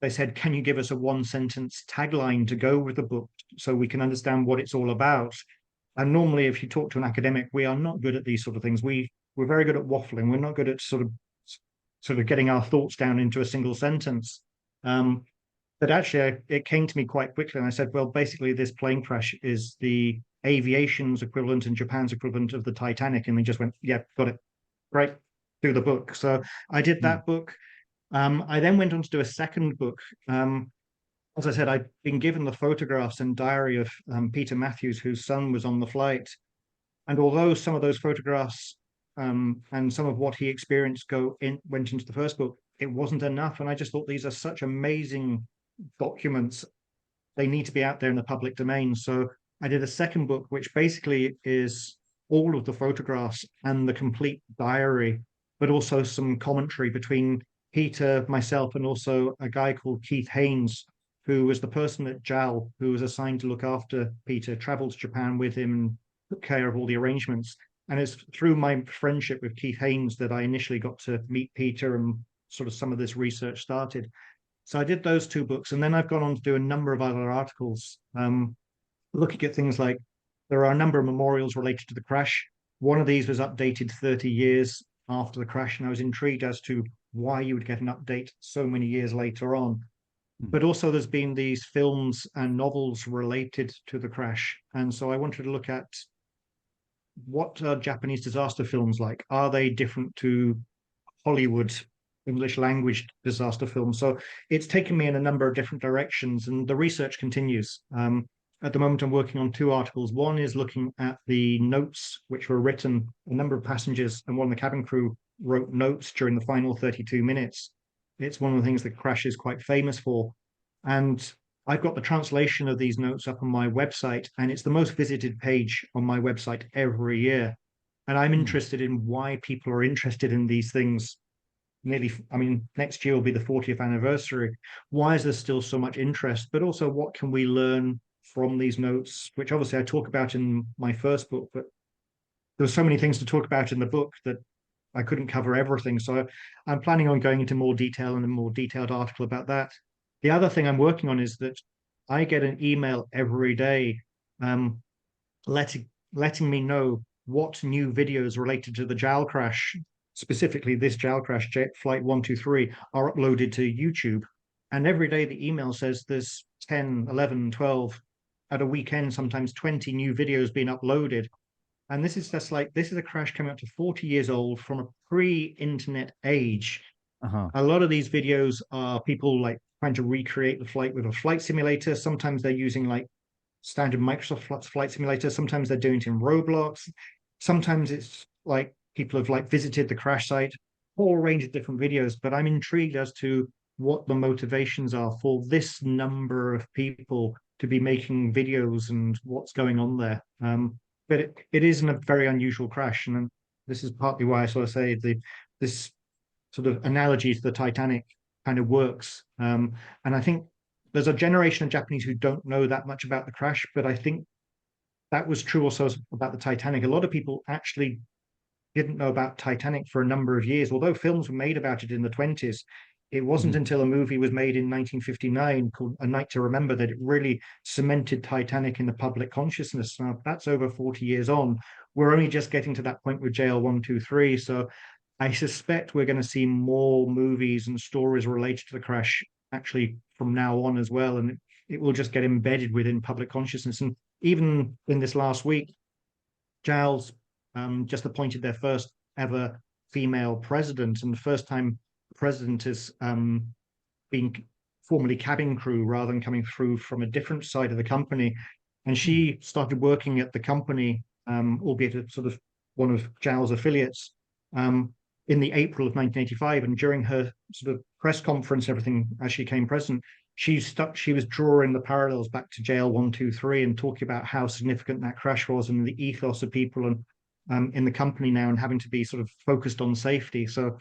they said, can you give us a 1-sentence tagline to go with the book so we can understand what it's all about? And normally, if you talk to an academic, we are not good at these sort of things. We're very good at waffling. We're not good at sort of getting our thoughts down into a single sentence. But actually, it came to me quite quickly, and I said, well, basically, this plane crash is the aviation's equivalent and Japan's equivalent of the Titanic. And they just went, yeah, got it. Great, do the book. So I did that book. I then went on to do a second book. As I said, I'd been given the photographs and diary of Peter Matthews, whose son was on the flight. And although some of those photographs and some of what he experienced went into the first book, it wasn't enough. And I just thought these are such amazing documents. They need to be out there in the public domain. So I did a second book, which basically is all of the photographs and the complete diary, but also some commentary between Peter, myself, and also a guy called Keith Haynes, who was the person at JAL who was assigned to look after Peter, traveled to Japan with him and took care of all the arrangements. And it's through my friendship with Keith Haynes that I initially got to meet Peter and sort of some of this research started. So I did those two books, and then I've gone on to do a number of other articles, looking at things like there are a number of memorials related to the crash. One of these was updated 30 years after the crash, and I was intrigued as to why you would get an update so many years later on. But also there's been these films and novels related to the crash. And so I wanted to look at what are Japanese disaster films like? Are they different to Hollywood English language disaster films? So it's taken me in a number of different directions, and the research continues. At the moment, I'm working on two articles. One is looking at the notes which were written. A number of passengers and one of the cabin crew wrote notes during the final 32 minutes. It's one of the things that Crash is quite famous for. And I've got the translation of these notes up on my website, and it's the most visited page on my website every year. And I'm interested in why people are interested in these things. Next year will be the 40th anniversary. Why is there still so much interest? But also, what can we learn from these notes, which obviously I talk about in my first book, but there's so many things to talk about in the book that I couldn't cover everything. So I'm planning on going into more detail and a more detailed article about that. The other thing I'm working on is that I get an email every day letting me know what new videos related to the JAL crash, specifically this JAL crash, Flight 123, are uploaded to YouTube. And every day the email says there's 10, 11, 12, at a weekend, sometimes 20 new videos being uploaded. And this is just like, this is a crash coming up to 40 years old from a pre-internet age. A lot of these videos are people like trying to recreate the flight with a flight simulator. Sometimes they're using like standard Microsoft Flight Simulator. Sometimes they're doing it in Roblox. Sometimes it's like people have like visited the crash site, whole range of different videos. But I'm intrigued as to what the motivations are for this number of people to be making videos and what's going on there. But it is a very unusual crash, and this is partly why I sort of say this sort of analogy to the Titanic kind of works. And I think there's a generation of Japanese who don't know that much about the crash, but I think that was true also about the Titanic. A lot of people actually didn't know about Titanic for a number of years, although films were made about it in the 20s. It wasn't until a movie was made in 1959 called A Night to Remember that it really cemented Titanic in the public consciousness. Now, that's over 40 years on. We're only just getting to that point with JL 123. So I suspect we're going to see more movies and stories related to the crash actually from now on as well. And it will just get embedded within public consciousness. And even in this last week, JAL's just appointed their first ever female president, and the first time president has been formerly cabin crew rather than coming through from a different side of the company. And she started working at the company, albeit at sort of one of JAL's affiliates, in the April of 1985. And during her sort of press conference, everything as she came president, she was drawing the parallels back to JL 123 and talking about how significant that crash was and the ethos of people and in the company now and having to be sort of focused on safety. So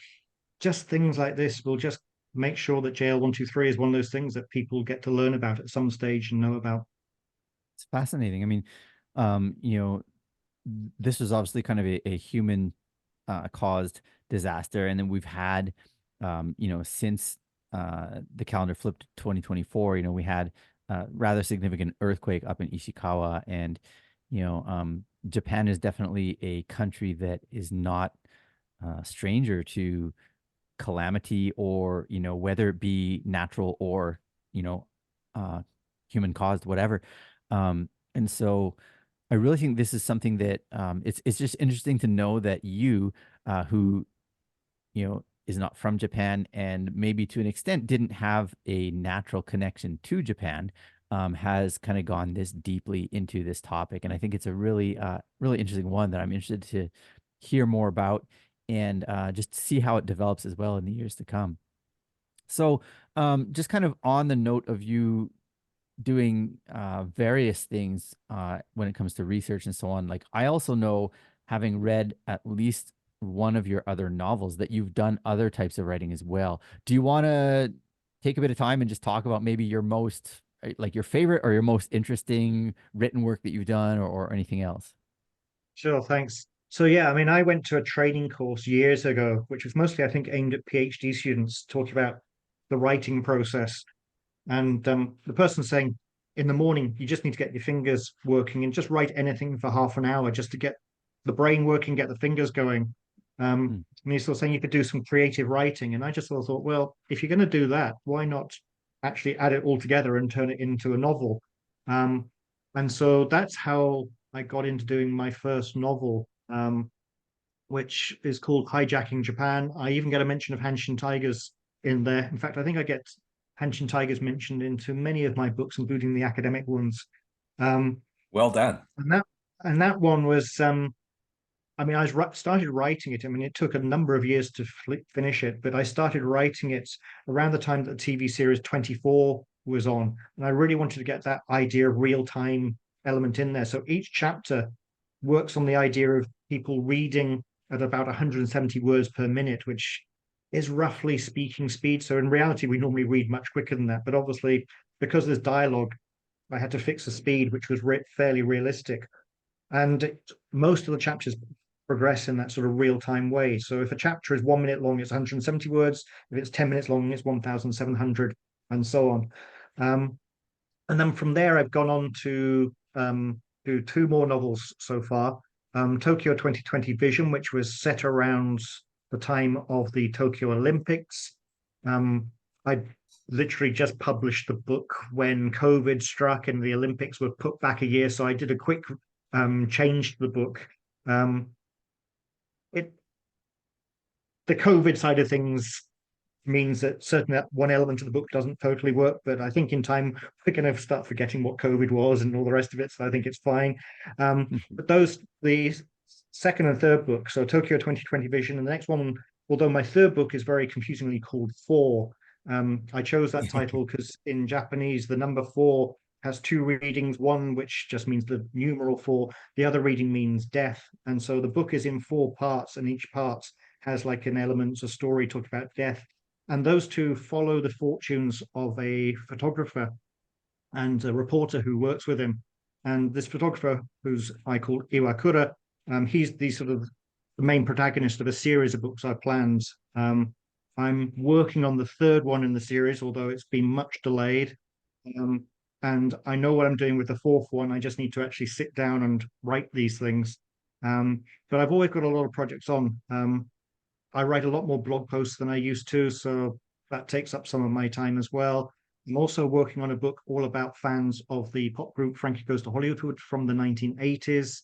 just things like this will just make sure that JL 123 is one of those things that people get to learn about at some stage and know about. It's fascinating. I mean, this was obviously kind of a human caused disaster. And then we've had, since the calendar flipped to 2024, we had a rather significant earthquake up in Ishikawa. And, Japan is definitely a country that is not a stranger to calamity or, whether it be natural or, human caused, whatever. And so I really think this is something that it's just interesting to know that you, who, is not from Japan and maybe to an extent didn't have a natural connection to Japan, has kind of gone this deeply into this topic. And I think it's a really, really interesting one that I'm interested to hear more about and just see how it develops as well in the years to come. So, just kind of on the note of you doing various things when it comes to research and so on, like I also know, having read at least one of your other novels, that you've done other types of writing as well. Do you want to take a bit of time and just talk about maybe your most, like your favorite or your most interesting written work that you've done, or anything else? Sure, thanks. So yeah, I mean, I went to a training course years ago, which was mostly, I think, aimed at PhD students, talking about the writing process. And the person saying, in the morning, you just need to get your fingers working and just write anything for half an hour just to get the brain working, get the fingers going. Hmm. And he's sort of saying you could do some creative writing. And I just sort of thought, well, if you're going to do that, why not actually add it all together and turn it into a novel? Um, and so that's how I got into doing my first novel, which is called Hijacking Japan. I even get a mention of Hanshin tigers in there. In fact, I think I get Hanshin tigers mentioned into many of my books, including the academic ones. Um, Well done. and that one was, I mean, started writing it. I mean, it took a number of years to finish it, but I started writing it around the time that the TV series 24 was on, and I really wanted to get that idea of real time element in there. So each chapter works on the idea of people reading at about 170 words per minute, which is roughly speaking speed. So in reality, we normally read much quicker than that. But obviously, because there's dialogue, I had to fix the speed, which was fairly realistic. And most of the chapters progress in that sort of real time way. So if a chapter is 1 minute long, it's 170 words. If it's 10 minutes long, it's 1,700, and so on. And then from there, I've gone on to do two more novels so far. Tokyo 2020 Vision, which was set around the time of the Tokyo Olympics. I literally just published the book when COVID struck and the Olympics were put back a year. So I did a quick change to the book. It The COVID side of things means that certainly one element of the book doesn't totally work, but I think in time we're going to start forgetting what COVID was and all the rest of it. So I think it's fine. But the second and third book, so Tokyo 2020 Vision, and the next one, although my third book is very confusingly called Four. I chose that title because in Japanese, the number four has two readings, one which just means the numeral four, the other reading means death. And so the book is in four parts, and each part has like an element, a story talking about death. And those two follow the fortunes of a photographer and a reporter who works with him. And this photographer, who's I call Iwakura, he's the sort of the main protagonist of a series of books I've planned. I'm working on the third one in the series, although it's been much delayed. Um, and I know what I'm doing with the fourth one. I just need to actually sit down and write these things. But I've always got a lot of projects on. I write a lot more blog posts than I used to, so that takes up some of my time as well. I'm also working on a book all about fans of the pop group Frankie Goes to Hollywood from the 1980s.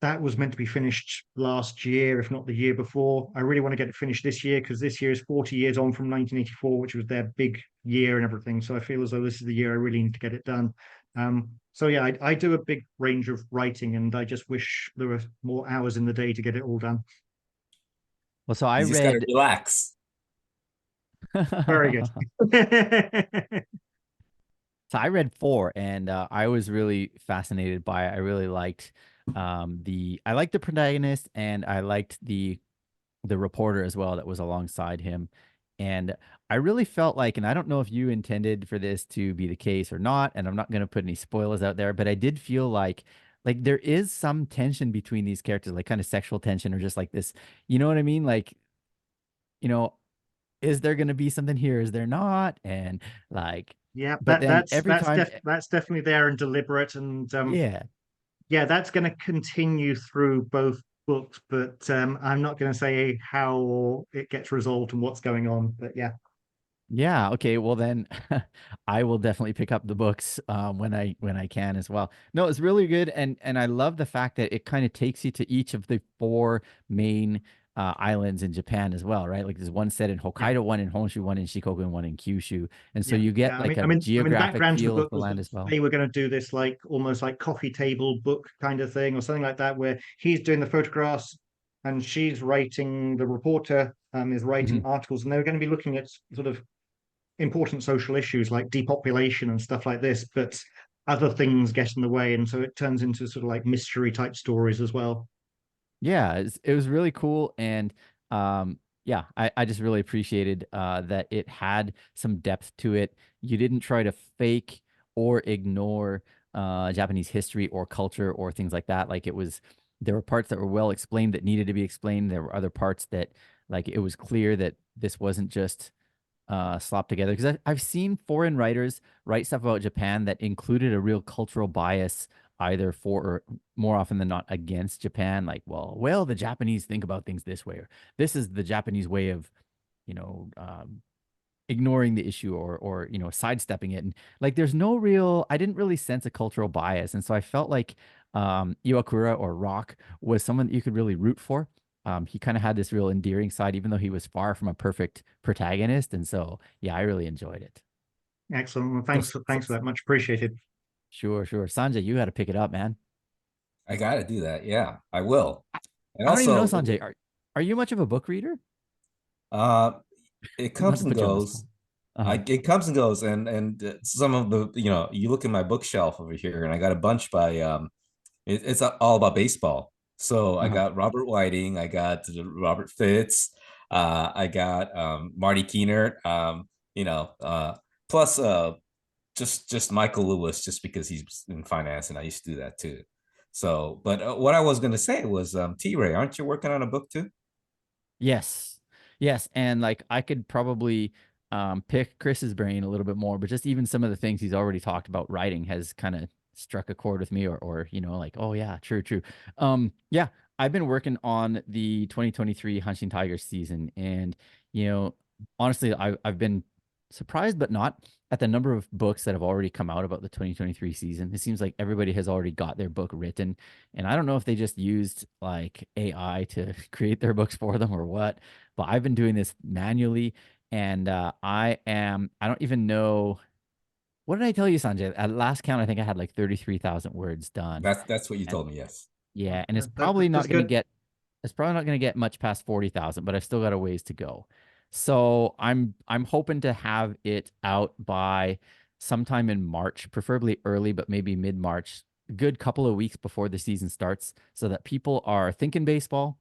That was meant to be finished last year, if not the year before. I really want to get it finished this year because this year is 40 years on from 1984, which was their big year and everything. So I feel as though this is the year I really need to get it done. So yeah, I do a big range of writing, and I just wish there were more hours in the day to get it all done. Well, so I You just got to read. relax. Very good. So I read four, and I was really fascinated by it. I really liked I liked the protagonist, and I liked the reporter as well that was alongside him. And I really felt like, and I don't know if you intended for this to be the case or not, and I'm not going to put any spoilers out there, but I did feel like there is some tension between these characters, like kind of sexual tension or just like this, you know what I mean? Like, you know, is there going to be something here? Is there not? And like, Yeah, but then every time, that's definitely there and deliberate, and yeah. yeah, that's going to continue through both books. But I'm not going to say how it gets resolved and what's going on. But yeah, Yeah, okay. Well then I will definitely pick up the books when I can as well. No, it's really good, and I love the fact that it kind of takes you to each of the four main islands in Japan as well, right? Like there's one set in yeah, Hokkaido, one in Honshu, one in Shikoku, and one in Kyushu. And so yeah, you yeah. get like a The geographic background to the feel of book the was land that as well. they were going to do this like almost like coffee table book kind of thing or something like that, where he's doing the photographs and she's writing. The reporter is writing Mhm. articles, and they were going to be looking at sort of important social issues like depopulation and stuff like this, but other things get in the way, and so it turns into sort of like mystery type stories as well. Yeah, it was really cool. And yeah, I just really appreciated that it had some depth to it. You didn't try to fake or ignore Japanese history or culture or things like that. Like, it was, there were parts that were well explained that needed to be explained. There were other parts that, like, it was clear that this wasn't just slopped together. Because I've seen foreign writers write stuff about Japan that included a real cultural bias, either for or more often than not against Japan. Like, well, the Japanese think about things this way, or this is the Japanese way of, you know, ignoring the issue, or sidestepping it. And like, there's no real, I didn't really sense a cultural bias. And so I felt like Iwakura, or Rock, was someone that you could really root for. He kind of had this real endearing side, even though he was far from a perfect protagonist. And so, yeah, I really enjoyed it. Excellent. Well, So, thanks for that. Much appreciated. sure, sure. Sanjay, you got to pick it up, man. I got to do that. Yeah, I will. And I don't even know, also, Sanjay. Are you much of a book reader? uh, it Not comes to and put you on the spot. goes. Uh-huh. It comes and goes, and some of the, you look at my bookshelf over here, and I got a bunch by it's all about baseball. So I Uh-huh. got Robert Whiting, I got Robert Fitz, I got Marty Keener, plus just Michael Lewis, just because he's in finance, and I used to do that too. So, but what I was going to say was, T-Ray, aren't you working on a book too? Yes. Yes. And like, I could probably pick Chris's brain a little bit more, but just even some of the things he's already talked about writing has kind of struck a chord with me, or like, oh yeah, true, true. Yeah, I've been working on the 2023 Hanshin Tigers season, and you know, honestly, I've been surprised but not at the number of books that have already come out about the 2023 season. It seems like everybody has already got their book written, and I don't know if they just used like AI to create their books for them or what, but I've been doing this manually. And I don't even know. What did I tell you, Sanjay? At last count, I think I had like 33,000 words done. That's what you And told me. Yes. yeah, and That's good. it's probably not going to get much past 40,000, but I've still got a ways to go. So I'm hoping to have it out by sometime in March, preferably early, but maybe mid-March, a good couple of weeks before the season starts, so that people are thinking baseball,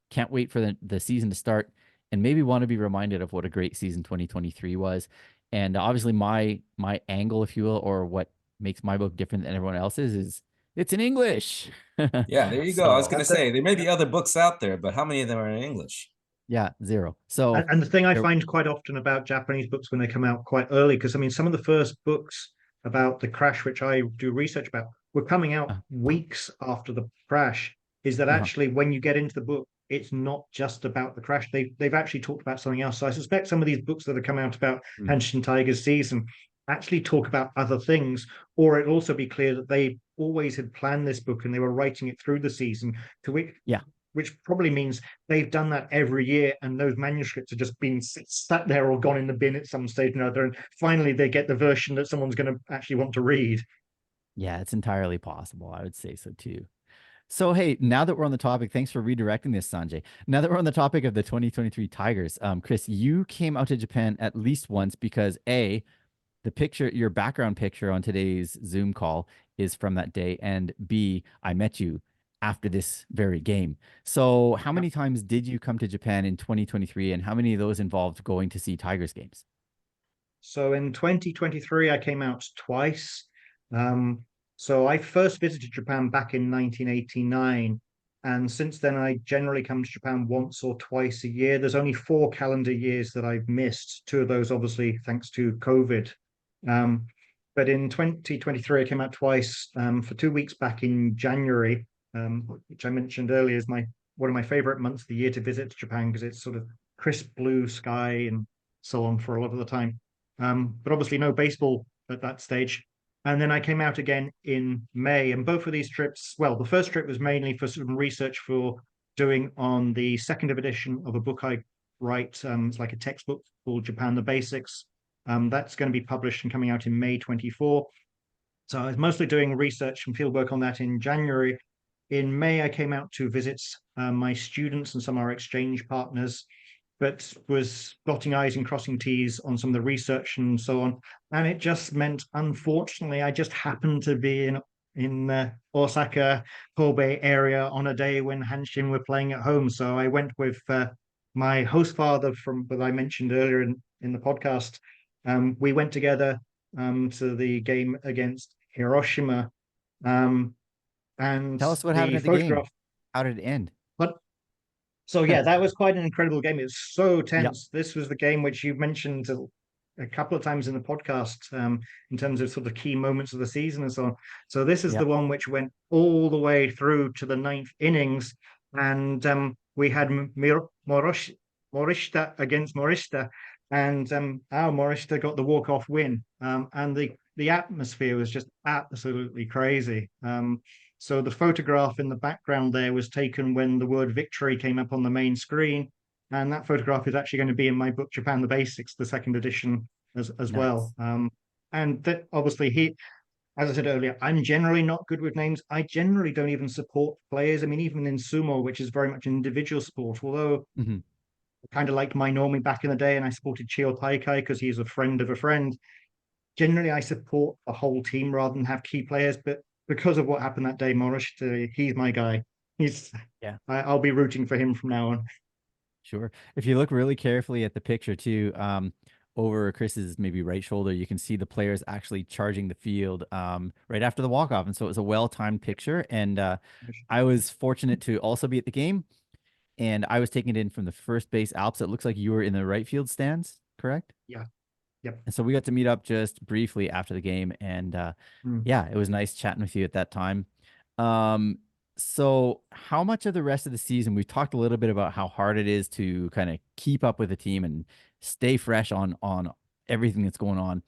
can't wait for the season to start, and maybe want to be reminded of what a great season 2023 was. And obviously my angle, if you will, or what makes my book different than everyone else's, is it's in English. Yeah, there you go. I was So going to That's it. say there may be other books out there, but how many of them are in English? yeah, zero. So And the thing I there, find quite often about Japanese books when they come out quite early, because I mean, some of the first books about the crash, which I do research about, were coming out uh, weeks after the crash. Is that uh-huh. actually when you get into the book, it's not just about the crash. They've actually talked about something else. So I suspect some of these books that are coming out about Mm. Hanshin Tigers season actually talk about other things, or it'll also be clear that they always had planned this book and they were writing it through the season, to Yeah. which probably means they've done that every year, and those manuscripts are just being sat there or gone in the bin at some stage or another, and finally they get the version that someone's going to actually want to read. Yeah, it's entirely possible. I would say so too. So, hey, now that we're on the topic, thanks for redirecting this, Sanjay. Now that we're on the topic of the 2023 Tigers, Chris, you came out to Japan at least once because A, the picture, your background picture on today's Zoom call is from that day, and B, I met you after this very game. So, how Yeah. many times did you come to Japan in 2023, and how many of those involved going to see Tigers games? So in 2023, I came out twice. Um, so I first visited Japan back in 1989. And since then, I generally come to Japan once or twice a year. There's only 4 calendar years that I've missed. Two of those, obviously, thanks to COVID. Um, but in 2023, I came out twice for 2 weeks back in January, which I mentioned earlier is my one of my favorite months of the year to visit Japan because it's sort of crisp blue sky and so on for a lot of the time. But obviously no baseball at that stage. And then I came out again in May. And both of these trips, well, the first trip was mainly for some research for doing on the second edition of a book I write. It's like a textbook called Japan the Basics. That's going to be published and coming out in May 24. So I was mostly doing research and fieldwork on that in January. In May, I came out to visit my students and some of our exchange partners. but was dotting I's and crossing T's on some of the research and so on. And it just meant, unfortunately, I just happened to be in the Osaka, Kobe area on a day when Hanshin were playing at home. So I went with my host father from that I mentioned earlier in the podcast. We went together to the game against Hiroshima. And Tell us what happened the at the game. photograph. How did it end? But so yeah, that was quite an incredible game. It's so Yep. tense. This was the game which you mentioned a couple of times in the podcast, in terms of sort of key moments of the season and so on. So this is Yep. the one which went all the way through to the ninth innings, and we had Morishita against Morishita, and our Morishita got the walk-off win. And the atmosphere was just absolutely crazy. So the photograph in the background there was taken when the word victory came up on the main screen. And that photograph is actually going to be in my book, Japan the Basics, the second edition as well. Nice. And that obviously as I said earlier, I'm generally not good with names. I generally don't even support players. I mean, even in sumo, which is very much an individual sport, although Hmm. I kind of liked my Normie back in the day and I supported Chio Taikai because he's a friend of a friend. Generally, I support the whole team rather than have key players. But because of what happened that day, Morris, he's my guy. He's Yeah. I'll be rooting for him from now on. Sure. If you look really carefully at the picture too, over Chris's maybe right shoulder, you can see the players actually charging the field right after the walk-off. And so it was a well-timed picture. And I was fortunate to also be at the game. And I was taking it in from the first base Alps. It looks like you were in the right field stands, correct? Yeah. Yep. And so we got to meet up just briefly after the game. And yeah, it was nice chatting with you at that time. Um, so how much of the rest of the season, we've talked a little bit about how hard it is to kind of keep up with the team and stay fresh on everything that's going on.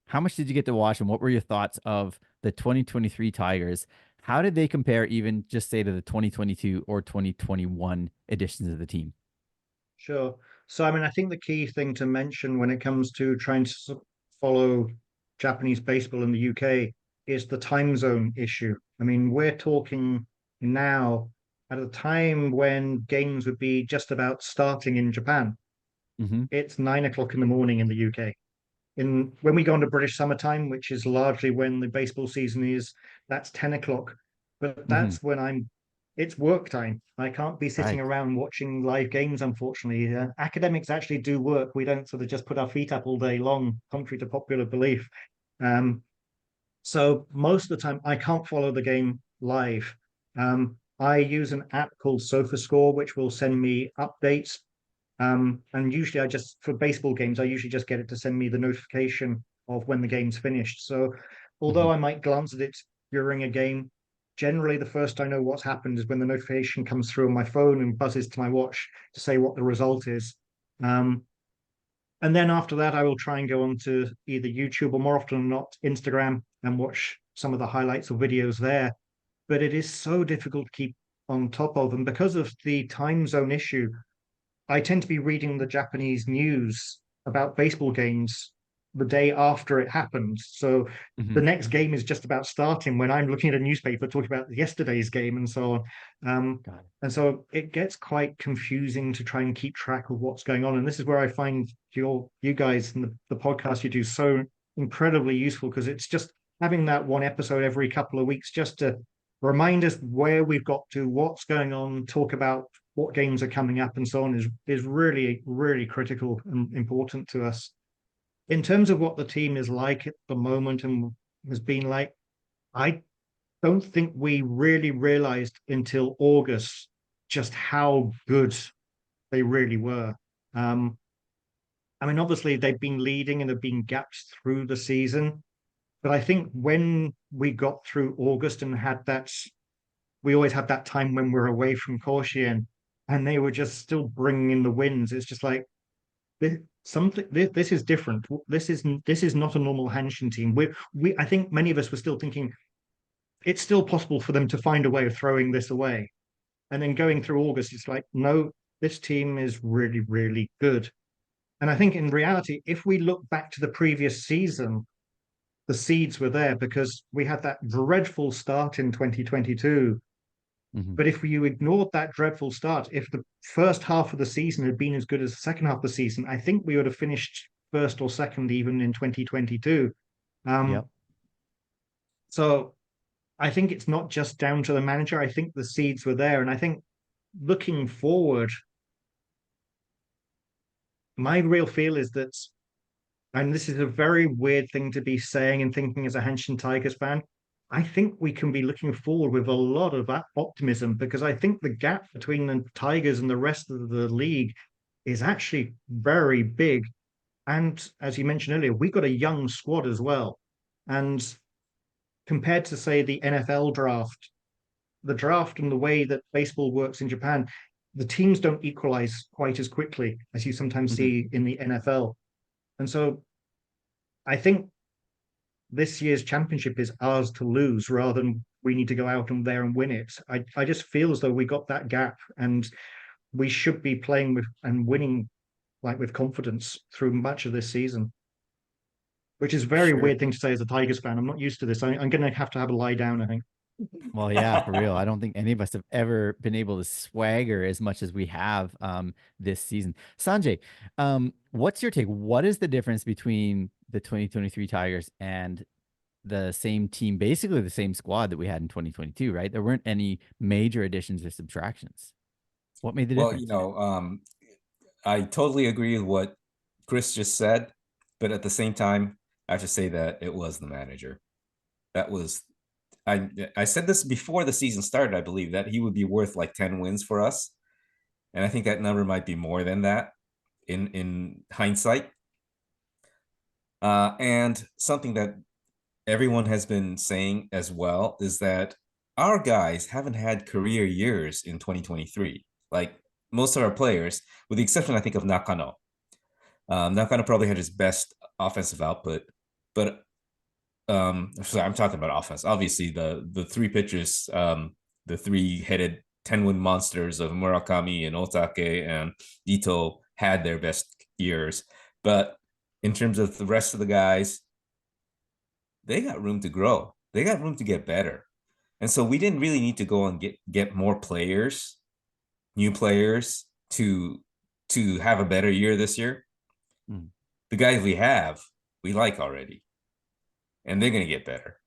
How much did you get to watch and what were your thoughts of the 2023 Tigers? How did they compare even just say to the 2022 or 2021 editions of the team? Sure. So, I mean, I think the key thing to mention when it comes to trying to follow Japanese baseball in the UK is the time zone issue. I mean, we're talking now at a time when games would be just about starting in Japan. Mm-hmm. It's 9 o'clock in the morning in the UK. When we go into British summertime, which is largely when the baseball season is, that's 10 o'clock. But Mm-hmm. that's when it's work time. I can't be sitting Right. around watching live games, unfortunately. Academics actually do work. We don't sort of just put our feet up all day long, contrary to popular belief. Um, so most of the time, I can't follow the game live. I use an app called SofaScore, which will send me updates. And usually for baseball games, I usually just get it to send me the notification of when the game's finished. So Mm-hmm. although I might glance at it during a game, generally the first I know what's happened is when the notification comes through on my phone and buzzes to my watch to say what the result is. Um, and then after that, I will try and go on to either YouTube or more often than not, Instagram and watch some of the highlights or videos there. But it is so difficult to keep on top of. And because of the time zone issue, I tend to be reading the Japanese news about baseball games the day after it happened. So Mm-hmm. the next game is just about starting when I'm looking at a newspaper talking about yesterday's game and so on. Got it. And so it gets quite confusing to try and keep track of what's going on. And this is where I find you guys and the podcast you do so incredibly useful, because it's just having that one episode every couple of weeks just to remind us where we've got to, what's going on, talk about what games are coming up and so on is really, really critical and important to us. In terms of what the team is like at the moment and has been like, I don't think we really realized until August just how good they really were. I mean, obviously they've been leading and have been gaps through the season, but I think when we got through August and we always have that time when we're away from Koshien, and they were just still bringing in the wins. It's just like this is different. This is not a normal Hanshin team. I think many of us were still thinking it's still possible for them to find a way of throwing this away. And then going through August, it's like, no, this team is really, really good. And I think in reality, if we look back to the previous season, the seeds were there because we had that dreadful start in 2022 Mhm. But if you ignored that dreadful start, if the first half of the season had been as good as the second half of the season, I think we would have finished first or second even in 2022. Yep. So I think it's not just down to the manager. I think the seeds were there. And I think looking forward, my real feel is that, and this is a very weird thing to be saying and thinking as a Hanshin Tigers fan, I think we can be looking forward with a lot of optimism because I think the gap between the Tigers and the rest of the league is actually very big. And as you mentioned earlier, we got a young squad as well. And compared to, say, the NFL draft, the draft and the way that baseball works in Japan, the teams don't equalize quite as quickly as you sometimes Mhm. see in the NFL. And so I think this year's championship is ours to lose rather than we need to go out and there and win it. I just feel as though we got that gap and we should be playing with and winning like with confidence through much of this season, which is a very Sure. weird thing to say as a Tigers fan. I'm not used to this. I'm going to have a lie down, I think. Well, yeah, for real. I don't think any of us have ever been able to swagger as much as we have this season. Sanjay, what's your take? What is the difference between the 2023 Tigers and the same team, basically the same squad that we had in 2022, right? There weren't any major additions or subtractions. What made the Well, difference? I totally agree with what Chris just said, but at the same time, I have to say that it was the manager. That was I said this before the season started, I believe, that he would be worth like 10 wins for us. And I think that number might be more than that in hindsight. And something that everyone has been saying as well is that our guys haven't had career years in 2023. Like most of our players, with the exception, I think, of Nakano. Nakano probably had his best offensive output, but sorry, I'm talking about offense. Obviously, the three pitchers, the three-headed 10-win monsters of Murakami and Otake and Ito had their best years. But in terms of the rest of the guys, they got room to grow. They got room to get better. And so we didn't really need to go and get more players, new players to have a better year this year. Mm. The guys we have, we like already. And they're going to get better.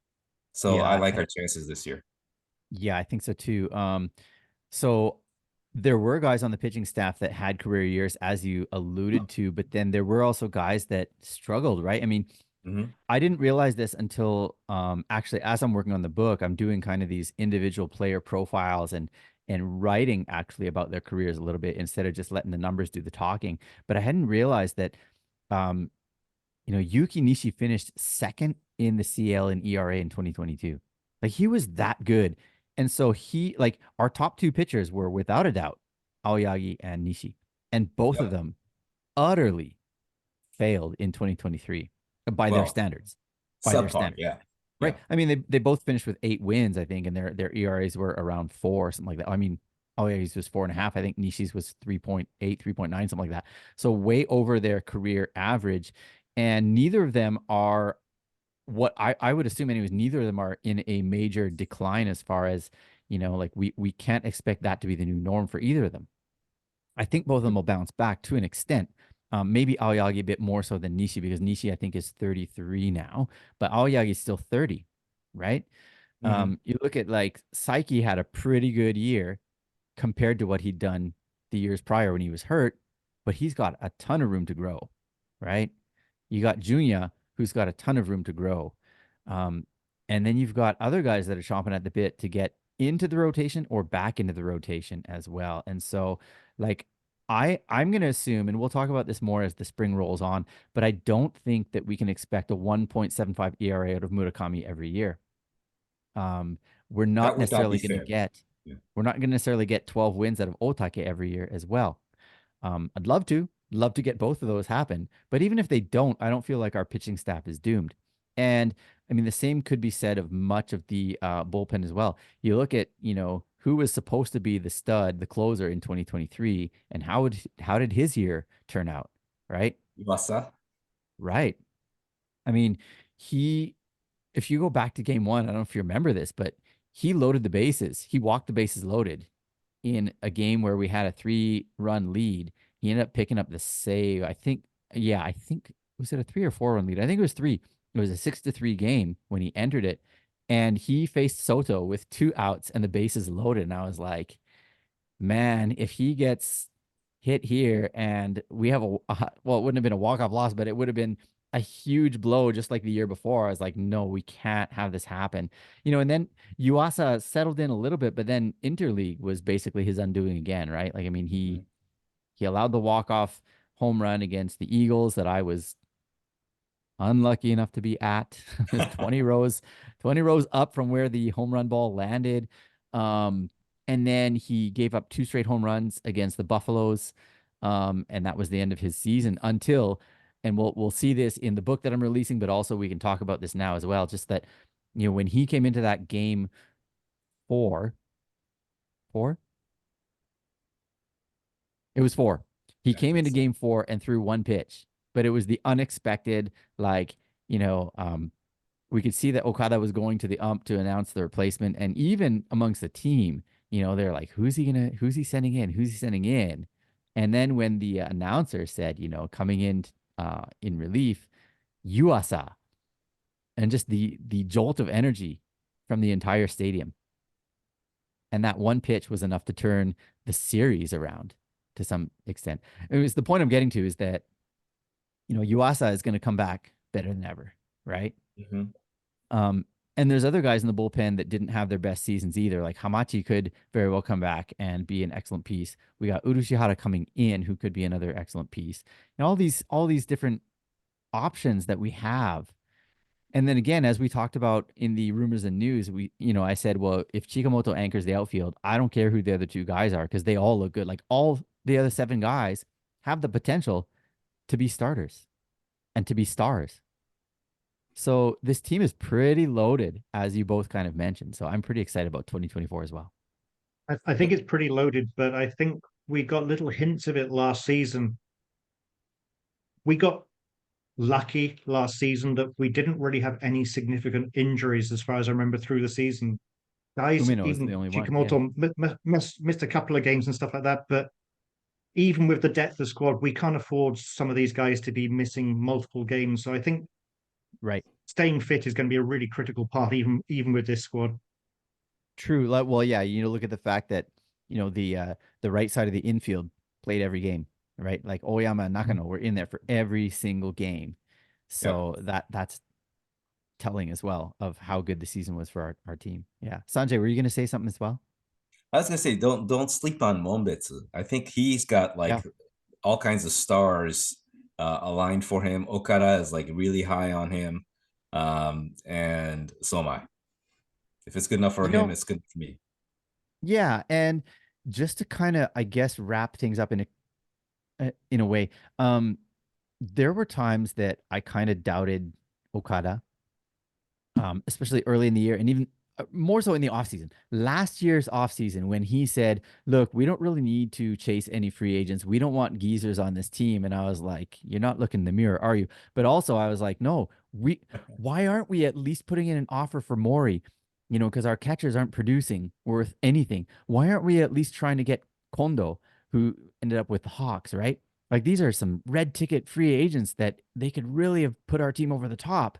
So I Yeah, like our chances this year. yeah, I think so too. So there were guys on the pitching staff that had career years, as you alluded to, but then there were also guys that struggled, right? I mean, Mm-hmm. I didn't realize this until actually as I'm working on the book, I'm doing kind of these individual player profiles and writing actually about their careers a little bit instead of just letting the numbers do the talking. But I hadn't realized that um, Yuki Nishi finished second in the CL in ERA in 2022. Like he was that good. And so he like our top two pitchers were without a doubt Aoyagi and Nishi. And both of Yep. them utterly failed in 2023 by their Well, standards. By their subpar. standards. Yeah. Right. Yeah. I mean, they both finished with 8 wins, I think, and their ERAs were around 4 or something like that. I mean, Aoyagi's was 4.5. I think Nishi's was 3.8, 3.9, something like that. So way over their career average. And neither of them are what I would assume anyways, neither of them are in a major decline as far as, like we can't expect that to be the new norm for either of them. I think both of them will bounce back to an extent. Maybe Aoyagi a bit more so than Nishi because Nishi I think is 33 now, but Aoyagi is still 30, right? Mm-hmm. You look at like Saiki had a pretty good year compared to what he'd done the years prior when he was hurt, but he's got a ton of room to grow, right? You got Junya, who's got a ton of room to grow. Um, and then you've got other guys that are chomping at the bit to get into the rotation or back into the rotation as well. And so, like, I'm going to assume, and we'll talk about this more as the spring rolls on, but I don't think that we can expect a 1.75 ERA out of Murakami every year. Um, we're That not would not be necessarily going to fair. get Yeah. we're not going to necessarily get 12 wins out of Otake every year as well. I'd love to get both of those happen. But even if they don't, I don't feel like our pitching staff is doomed. And I mean, the same could be said of much of the bullpen as well. You look at, who was supposed to be the stud, the closer in 2023, and how did his year turn out, right? Iwasa. Right. I mean, he if you go back to game one, I don't know if you remember this, but he loaded the bases. He walked the bases loaded in a game where we had a 3-run lead. He ended up picking up the save. I think, yeah, I think, was it a 3 or 4-run lead? I think it was 3. It was a 6-3 game when he entered it. And he faced Soto with 2 outs and the bases loaded. And I was like, man, if he gets hit here and we have well, it wouldn't have been a walk-off loss, but it would have been a huge blow just like the year before. I was like, no, we can't have this happen. And then Yuasa settled in a little bit, but then Interleague was basically his undoing again, right? Like, I mean, he allowed the walk-off home run against the Eagles that I was unlucky enough to be at. 20 rows up from where the home run ball landed. And then he gave up 2 straight home runs against the Buffaloes. And that was the end of his season until, and we'll see this in the book that I'm releasing, but also we can talk about this now as well. Just that, when he came into that game 4, it was 4. He came into game 4 and threw 1 pitch, but it was the unexpected, like, we could see that Okada was going to the ump to announce the replacement. And even amongst the team, they're like, who's he sending in? Who's he sending in? And then when the announcer said, coming in relief, Yuasa, and just the jolt of energy from the entire stadium. And that 1 pitch was enough to turn the series around to some extent. It was the point I'm getting to is that, Yuasa is going to come back better than ever, right? Mm-hmm. And there's other guys in the bullpen that didn't have their best seasons either. Like Hamachi could very well come back and be an excellent piece. We got Urushihara coming in, who could be another excellent piece. And all these different options that we have. And then again, as we talked about in the rumors and news, I said, well, if Chikamoto anchors the outfield, I don't care who the other 2 guys are because they all look good. Like all the other 7 guys have the potential to be starters and to be stars. So this team is pretty loaded, as you both kind of mentioned. So I'm pretty excited about 2024 as well. I think it's pretty loaded, but I think we got little hints of it last season. We got lucky last season that we didn't really have any significant injuries, as far as I remember, through the season. Guys, Umino is even the only one. Chikamoto missed a couple of games and stuff like that. But even with the depth of the squad, we can't afford some of these guys to be missing multiple games. So I think Right. staying fit is going to be a really critical part, even with this squad. True. Like, well, yeah, look at the fact that, the right side of the infield played every game, right? Like Oyama and Nakano were in there for every single game. So that's telling as well of how good the season was for our team. Yeah. Sanjay, were you going to say something as well? I was gonna say, don't sleep on Monbetsu. I think he's got all kinds of stars aligned for him. Okada is like really high on him, and so am I. If it's good enough for him, it's good for me. Yeah, and just to kind of, I guess, wrap things up in a way, there were times that I kind of doubted Okada, especially early in the year, and even more so in the offseason. Last year's offseason, when he said, look, we don't really need to chase any free agents. We don't want geezers on this team. And I was like, you're not looking in the mirror, are you? But also I was like, no, why aren't we at least putting in an offer for Mori? Because our catchers aren't producing worth anything. Why aren't we at least trying to get Kondo, who ended up with the Hawks, right? Like, these are some red ticket free agents that they could really have put our team over the top.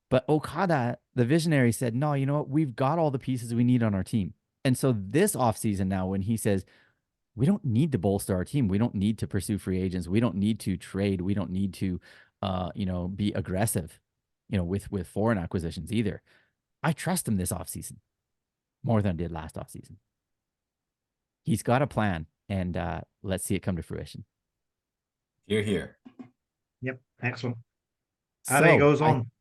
But Okada, the visionary, said, no, you know what? We've got all the pieces we need on our team. And so this offseason now, when he says, we don't need to bolster our team. We don't need to pursue free agents. We don't need to trade. We don't need to, be aggressive, with foreign acquisitions either. I trust him this offseason more than I did last offseason. He's got a plan, and let's see it come to fruition. Hear, hear. Yep, excellent. Ade goes on.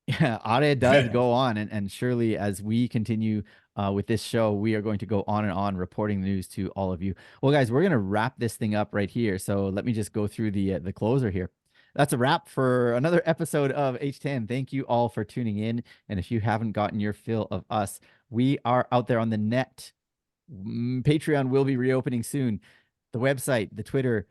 Yeah, Ade does go on, and surely as we continue with this show, we are going to go on and on reporting the news to all of you. Well, guys, we're going to wrap this thing up right here. So let me just go through the closer here. That's a wrap for another episode of H10. Thank you all for tuning in. And if you haven't gotten your fill of us, we are out there on the net. Patreon will be reopening soon. The website, the Twitter,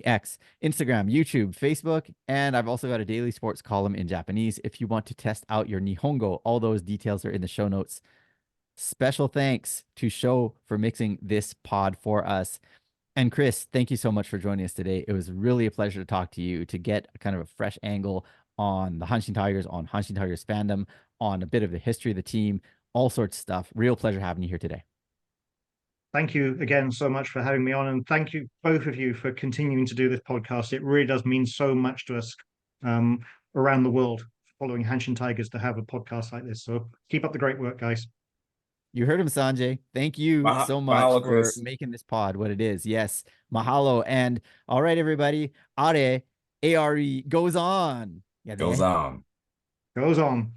X, Instagram, YouTube, Facebook, and I've also got a daily sports column in Japanese. If you want to test out your Nihongo, all those details are in the show notes. Special thanks to Sho for mixing this pod for us. And Chris, thank you so much for joining us today. It was really a pleasure to talk to you, to get kind of a fresh angle on the Hanshin Tigers, on Hanshin Tigers fandom, on a bit of the history of the team, all sorts of stuff. Real pleasure having you here today. Thank you again so much for having me on, and thank you both of you for continuing to do this podcast. It really does mean so much to us around the world, following Hanshin Tigers, to have a podcast like this. So keep up the great work, guys. You heard him, Sanjay. Thank you so much Mahalo, for Chris. making this pod what it is. Yes, mahalo. And all right, everybody, Are, A-R-E goes on. Goes on. Goes on.